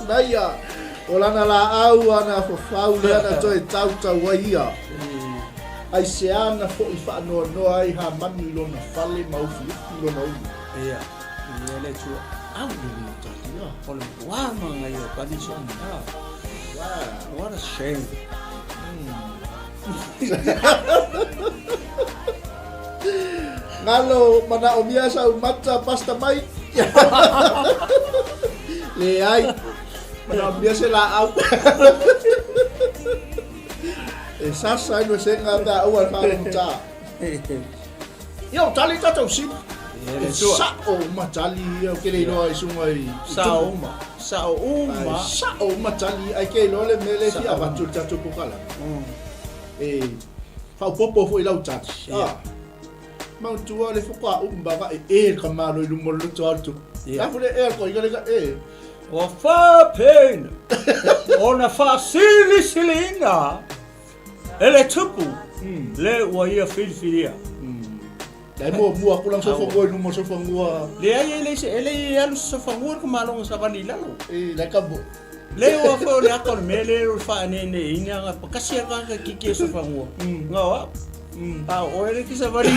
Naya, olana la au ana fafau le ana toi tau waia. Ai se ana fo i whaanoa noa ai ha manu lo na fale maufi lo na umi. Ia, ia le tua. Au ni ni tati ya. Ole wama ngai o condition. Wow, what a shame. Ngalo mana o mia sa umata pasta mai. Le ai. Mana o mia se la au. E sasa no se ngata o al fa. Yo tali tata usi. Sa o matali o ke le no ai sumai. Sa uma. Sa o matali ai ke lo le mele fi avantur tatu pokala. Fa popo fo ila utati. Mau tua le foka umba e kamalo lu mo lu tu. Ya fule ko iga o fa pain. Ona fa silina. Ele tupu. Le wa ia filfilia. Dai mo aku lang sofa ngoi lu mo sofa ngua. Le ai ele alu sofa ngua kamalo sa vanila lo. La kabo. Le wa fo le akon mele ru fa ne ina nga pakasi ka kiki sofa ngua. Ngawa. O ele que se varia.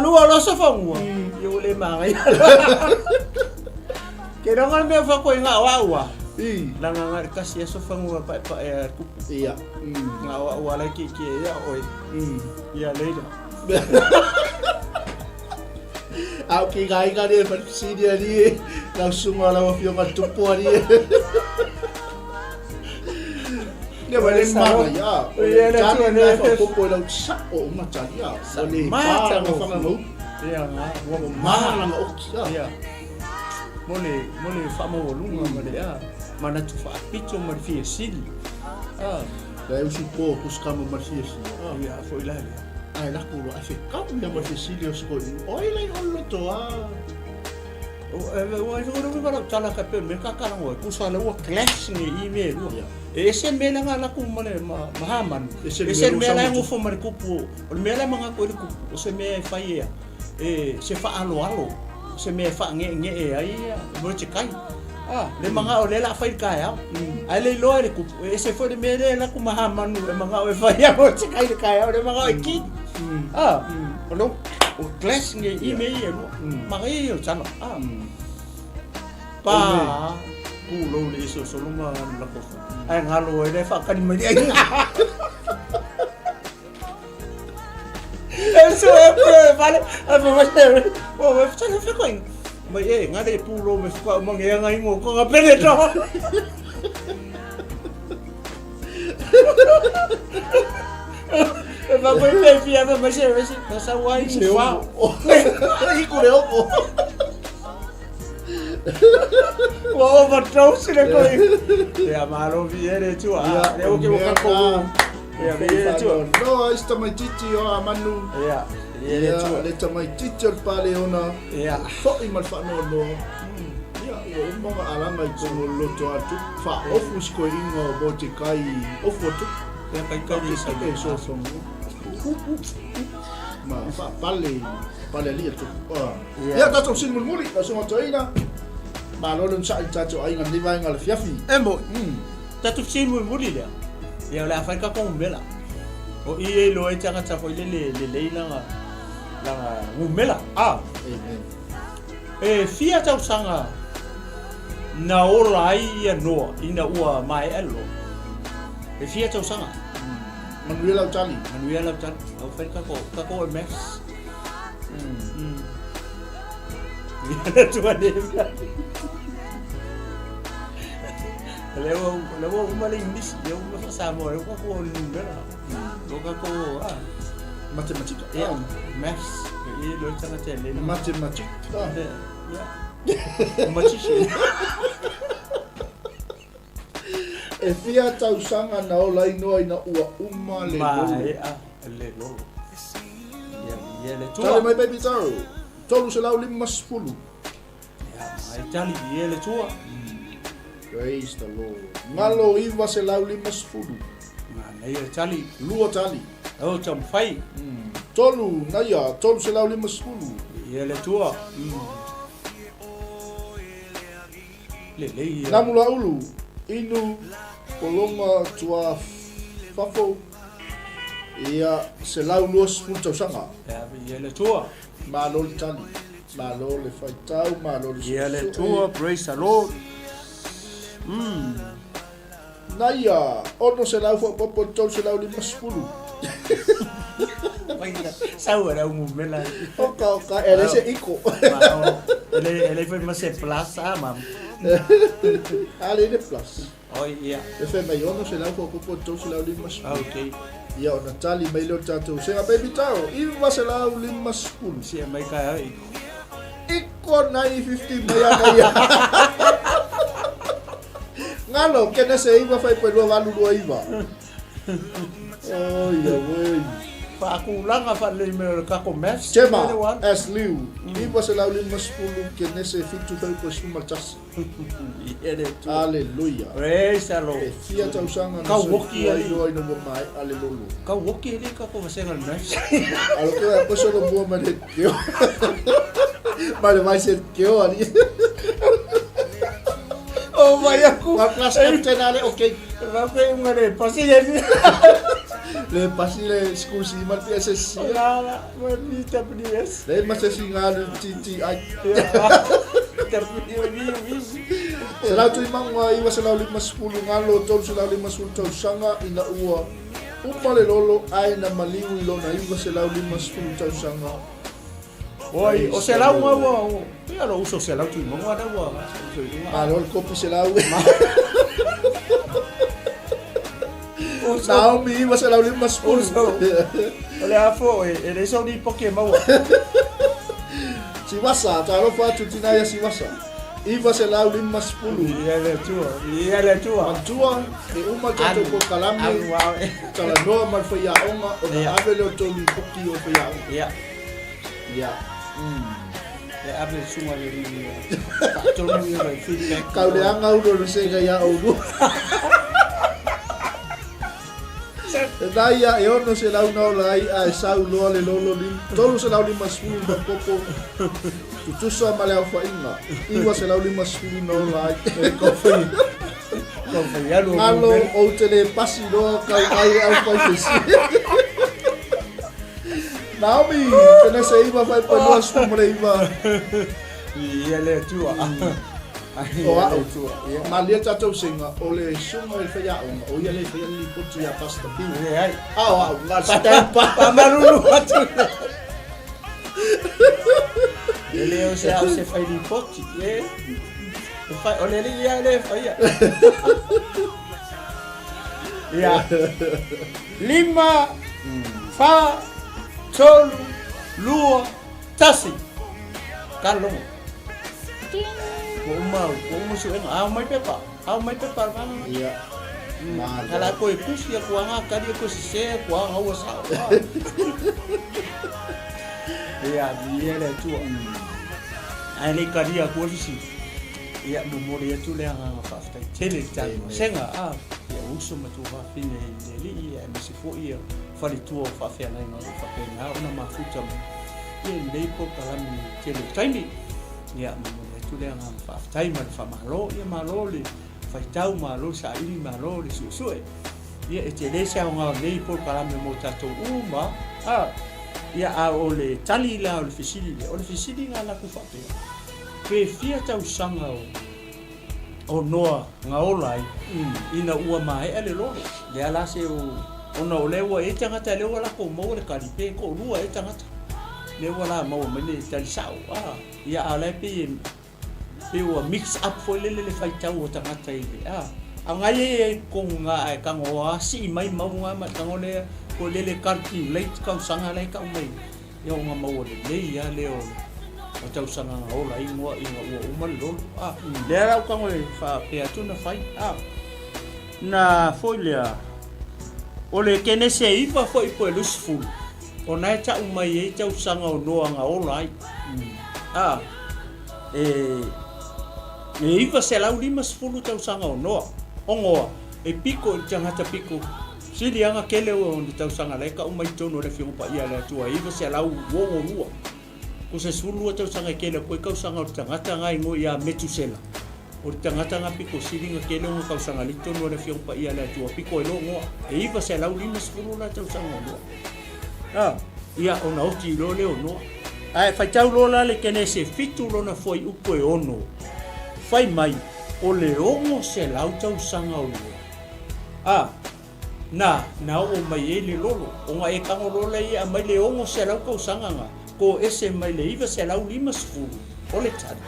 Lua lo sa fangua. Yo le mangai. Que não me fa ko nga wa. La nga kasi sa fangua pa ku. Iya. Nga wa la kiki ya oi. Ya leida. Au ki gai dia versi dia ni langsung ala wa fio ka tupu ni. Dia balik mana ya? Iya na tu na popo la sa o macam ya. Boleh macam mau. Iya nga wa mahal nga ok. Iya. Mole fa mo lunga mole ya. Mana tu fa picho mar fi sil. Dai usi po kuskama mar fi sil. Iya foi lá. Ai la kulo ai kau yang berfisilio sekali. Oi lain ollo toa. O ora me tala ka pe me ka kana o ku sala o clash ni email. Ese me la ngala ku mane mahaman. Ese me la ngo fo mar ku pu. O me la manga ko ku. O se me fa ia. Se fa alo. Se me fa nge ai mo che kai. Le manga o le la fa kai ya. Ai le lo re ku. Ese fo de me la ku mahaman le manga o fa ia mo che kai kai le manga o ki. Ono o clash nge email no magai o chano pa ku lo le so luma la ko ai ngalo e fa kan me ai eso vale o me fa fe ko me ngade pulo me fa mo nge ngai mo ko ngapele to va poi le via ma se sa wai se fa I ku le opo. Wow, matros le ko. Ya malo viene tu le o ke mo ka ko. Ya viene tu. No, esta mai titi o amanu. Ya. Le tamai titi o pale ona. Ya. Fo I mal fa no. Ya, o mo alanga I ko lo to atu. Fa ofus ko ingo bo te kai. Ofo tu. Ya kai ka ni sa ke so so. Ma fa pale li tu. Ya ta tau sin mulmuli, ta so toina. Ma lo sa ta to ai ngan liva ngal fiafi. Embo. Ta tu sin mulmuli le. Ya la fa ka ko mbela. O I lo e tanga ta fo le la ngumela. Fia tau sanga na ola ia no ina ua mai elo. Fia tau sanga. Manuela Charlie. Au fa ka ko MX. Ia tua ni. Lewo umali English, dia umah sama, lewo ko nungala. Loka ko matematika. Ya, maths. Ia lo sana tele. Matematika. Ya. Matematika. E fia tausanga na o lai noa ina ua uma le lolo. Le lolo. Ia le tua. Tale mai baby tau. Tolu se lau 50. Ya, mai tali ia le tua. Praise the Lord. Ngalo iwa se lau 50. Mana ia tali. Lua tali. Oh, tam fai. Tolu naya, tolu se lau 50. Ia le tua. Le ia. Namula ulu. Inu kolonga tua fafo. Ia se lau luas punta usanga. Ya, ia le tua. Malo le tali. Malo le faitau, malo le Ia le tua, praise the Lord. Naya, ono se lau popo tolu se lau 50. Sao era mela. Oka, ele se iko. Ele foi mas plus mam. Ale de plus. Oh iya. E fe mai ono se lau popo tolu se lau 50. Okay. Ia ona tali mai lo tatou. Se baby tau, iwa se lau 50. Si mai ka ai. Iko 950 maya. Ngalo, kena se iwa fai pelo valu lo iwa. Oh ya wey. Fa aku lang fa le me ka commerce. Chema, as liu. Iwa se lau 50 kena se fitu fai po suma chas. Hallelujah. Praise the Lord. Fia tau sanga Kau woki ali. Ilo ino mo mai, hallelujah. Kau woki ali ka ko masengal mes. Alo ke apa solo buo mane keo. Mane mai se keo ali. Oh my aku. Wa class captain ale okay. Rape ngare pasi jadi. Le pasi le school si mal PSS. La bonita pries. Le mas si ngalo titi ai. Terpidi ni. Selalu tu imang wa iwa selalu 50 ngalo tol selalu 50 tol sanga ina ua. Upale lolo ai na maliu ilo na iwa selalu 50 tol sanga. Oi, o selalu wa. Ya lo uso selalu tu imang wa da wa. Malo kopi selalu. Naomi iwa selalu 50. Olha afo, ele só di Pokémon. Si wasa, taro fa tutina ya si wasa. Iwa selalu 50. Ia le tua. Mantua e uma kato ko kalame. Kala noa mal fa ya onga o na avele o toli poki o fa ya. Ia. Ya. Ya abre suma le ni. Tolo ni vai feedback. Kau le anga ulo le se ga ya ulo. Daya e ono se lau no lai a sau lo le lolo lim. Tolu se lau 50 no popo. Tutusa male au fa inga. Iwa se lau 50 no lai e kofi. Kofi ya lo. Alo o tele pasi do kau ai au fa fisi. Naomi, kena se iwa fa pa no su mole iwa. Ia le tua. O a tua. Malia tatou singa o le sunga e fa ya o ia le fa ya li putu ya pasta pi. Ai. Au ngal stampa. Pamarulu atu. Ele o se fai di poti, fai olha ali ele fai. Ya. 5 fa sol lua tasi. Kalau Mau sueng, mai pepa kan. Iya. Kalau aku ikut ya kuang akan dia aku sih kuang awas. Iya, dia le tu. Ani kari aku sih. Iya, memori itu le ang fafta. Tele tan. Senga ya usum tu va fine li ya misi fo ia. Fali tu fa fe na no fa pe na una mafuta. Ia nei po kalam tele taimi. Ya memori itu le ang fafta. Taima fa malo, ia malo le. Fai tau malo sa ili malo le susue. Ia tele sa nga nei po kalam mo tato uma. Ia ole tali la ole fisili nga la ku fa pe. Pe fia tau sanga o noa nga olai ina ua mai ele lo le ala se o ona ole wa e tanga ta le wala ko mo le kalipe ko lua e tanga le wala mau mene tali sao ia ala pe wa mix up foi le fai tau o tangata ile angai ko nga ai kango si mai mau nga ma kango le ko le calculate ka sanga le ka mai yo nga mau le ia le o tau sanga o la ingo o mal lo le ra kango fa pe atu na fai na foi le o le kene se ifa foi po lusful o na ta mai e tau sanga o no nga o lai ifa se lau 50 tau sanga o no ongoa piko tangata piko sili anga kele o tau sanga le ka umai tono le fiu pa ia le tua ifa se lau wo lua ko se sulu tau sanga kele ko ka sanga o tangata ngai ngo ia metusela o tangata nga piko sili nga kele o ka sanga li tono le fiu pa ia le tua piko e lo ngo ifa se lau 50 la tau sanga no ia ona o ti lo le no ai fa tau lo la le kene se fitu lo na foi upo e ono fai mai o le ongo se lau tau sanga o lua na o mai e le lolo o nga e kango lola i a mai le ongo se lau kau sanga nga ko ese mai le iwa se lau 50 o le tari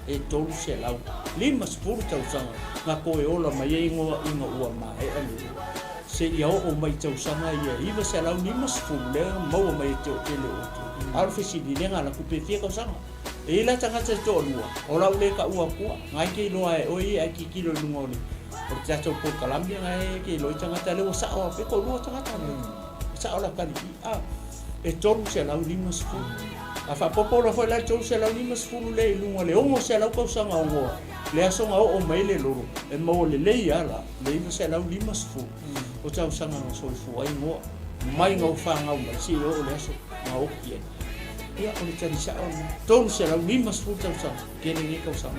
e tolu se lau 50 tau sanga nga ko e ola mai e ingoa ua mai e le se ia o mai tau sanga i iwa se lau 50 le maua mai e teo tele o tu alfisi di le nga la kupe fia kau sanga e la tangata to lua o la ule ka ua kua ngai ke loa e oi ai ki kilo lunga ni o te ato po kalambia ngai ke loi tangata le o sa o pe ko lua tangata sa o la kali e tolu se la lima sfu a fa popo la foi la tolu se la lima sfu le lunga le o se la ko sanga o le aso nga o mai le loro e mo le ia la le se la lima sfu o tau sanga so fu ai mo mai nga fa nga o si o le aso nga o ki ia o le tari sa o tolu se la lima sfu tau sa kene ni kau sa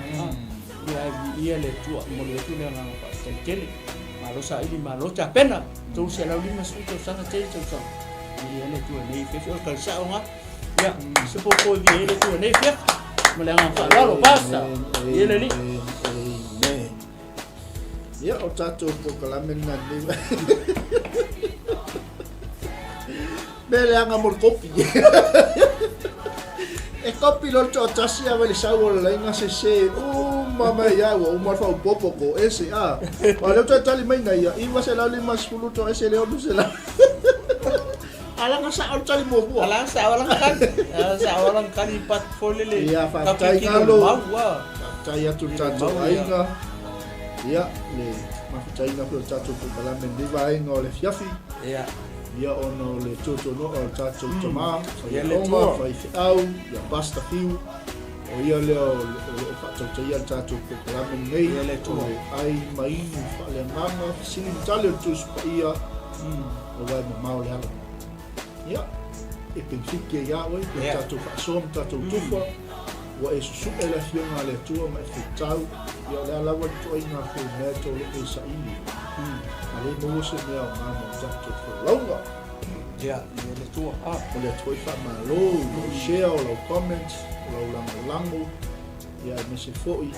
ia le tua mo le tu le nga pa tele malo sa ili malo ta pena tolu se la lima sfu tau sa tele tau sa ia le tua nei fe o ka sa o nga ia se popo vi le tua nei fe mo le nga fa lo pasta ia le ni ia o tato po kalamen na ni bele anga mo kopi e kopi lo to tasia vale sawo la inga se mama ya o mo fa popo ko ese wala to tali mai na ia iwa se la lima skulu to ese le o se la ala nga sa tali mo po ala sa walang kan ipat folele ia fa tai ngalo tai atu tato ainga ia le ma tai nga pro tato ko bala men di vai ngole fiafi ia ono le toto no o tato toma ia le toma fai au ia basta fiu o ia le o tato ia tato ko bala men nei ia le toma ai mai fa le mama sin tale tu ia o vai mau le ala ia e penfikia ia oi ke tato fa som tato tufa wa e su e la fiona le tua ma e tau ia le ala wa to ina ko meto le e sa ini ale mo se me a mama tato fo longa ia le tua o le toi fa malo share o comment o lango ia me se foi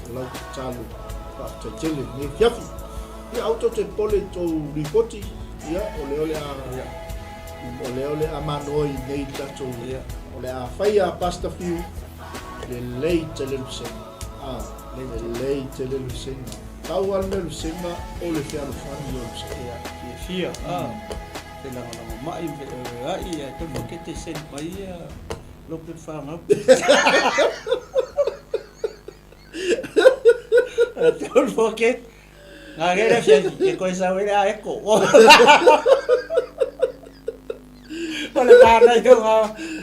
o talo fa tele ne fiafi ia auto te pole to ripoti ia o le a manoi nei tato o le a faia pasta fiu le lei television le lei television tau al television o le fialo fani o le fia te la mai ai to ke te sen mai lo pe fa nga tol foket ngare fia ke coisa vera eco Olha lá,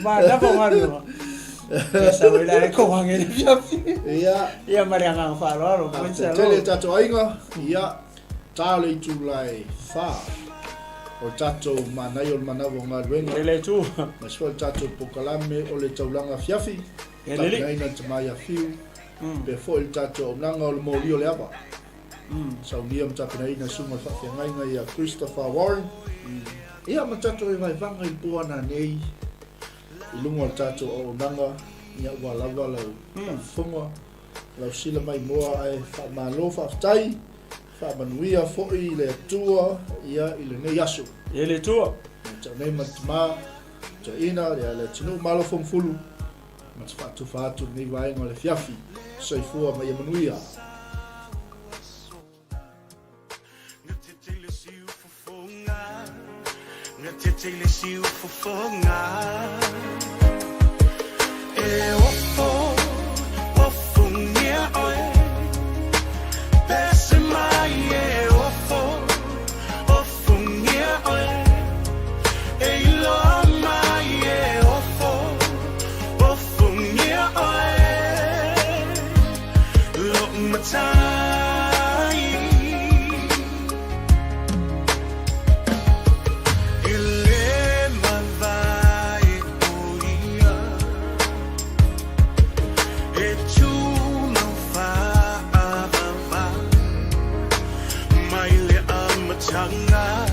mas dá bom ano. Essa mulher é como alguém já ia Mariana falou, pois é. Tele tato ainga, ia tale tu lai fa. O tato manai o manavo ngadwenga. Ele tu. Mas foi tato pokalame o le taulanga fiafi. Ele na tmaya fiu. Pe foi tato nanga o moli o le apa. Saudia mtapina ina suma fa ngai ia Christopher Warren. Ia matato e vai vanga I puana nei I lunga tato o nanga ia ua lava lau funga lau sila mai moa ai wha malo whaftai wha manuia fo'i le tua ia I le nei asu ia le tua ta nei matama So ina le tunu malo fong fulu. Mas fatu ni vai ngole fiafi. Soifua mai manuia. Changa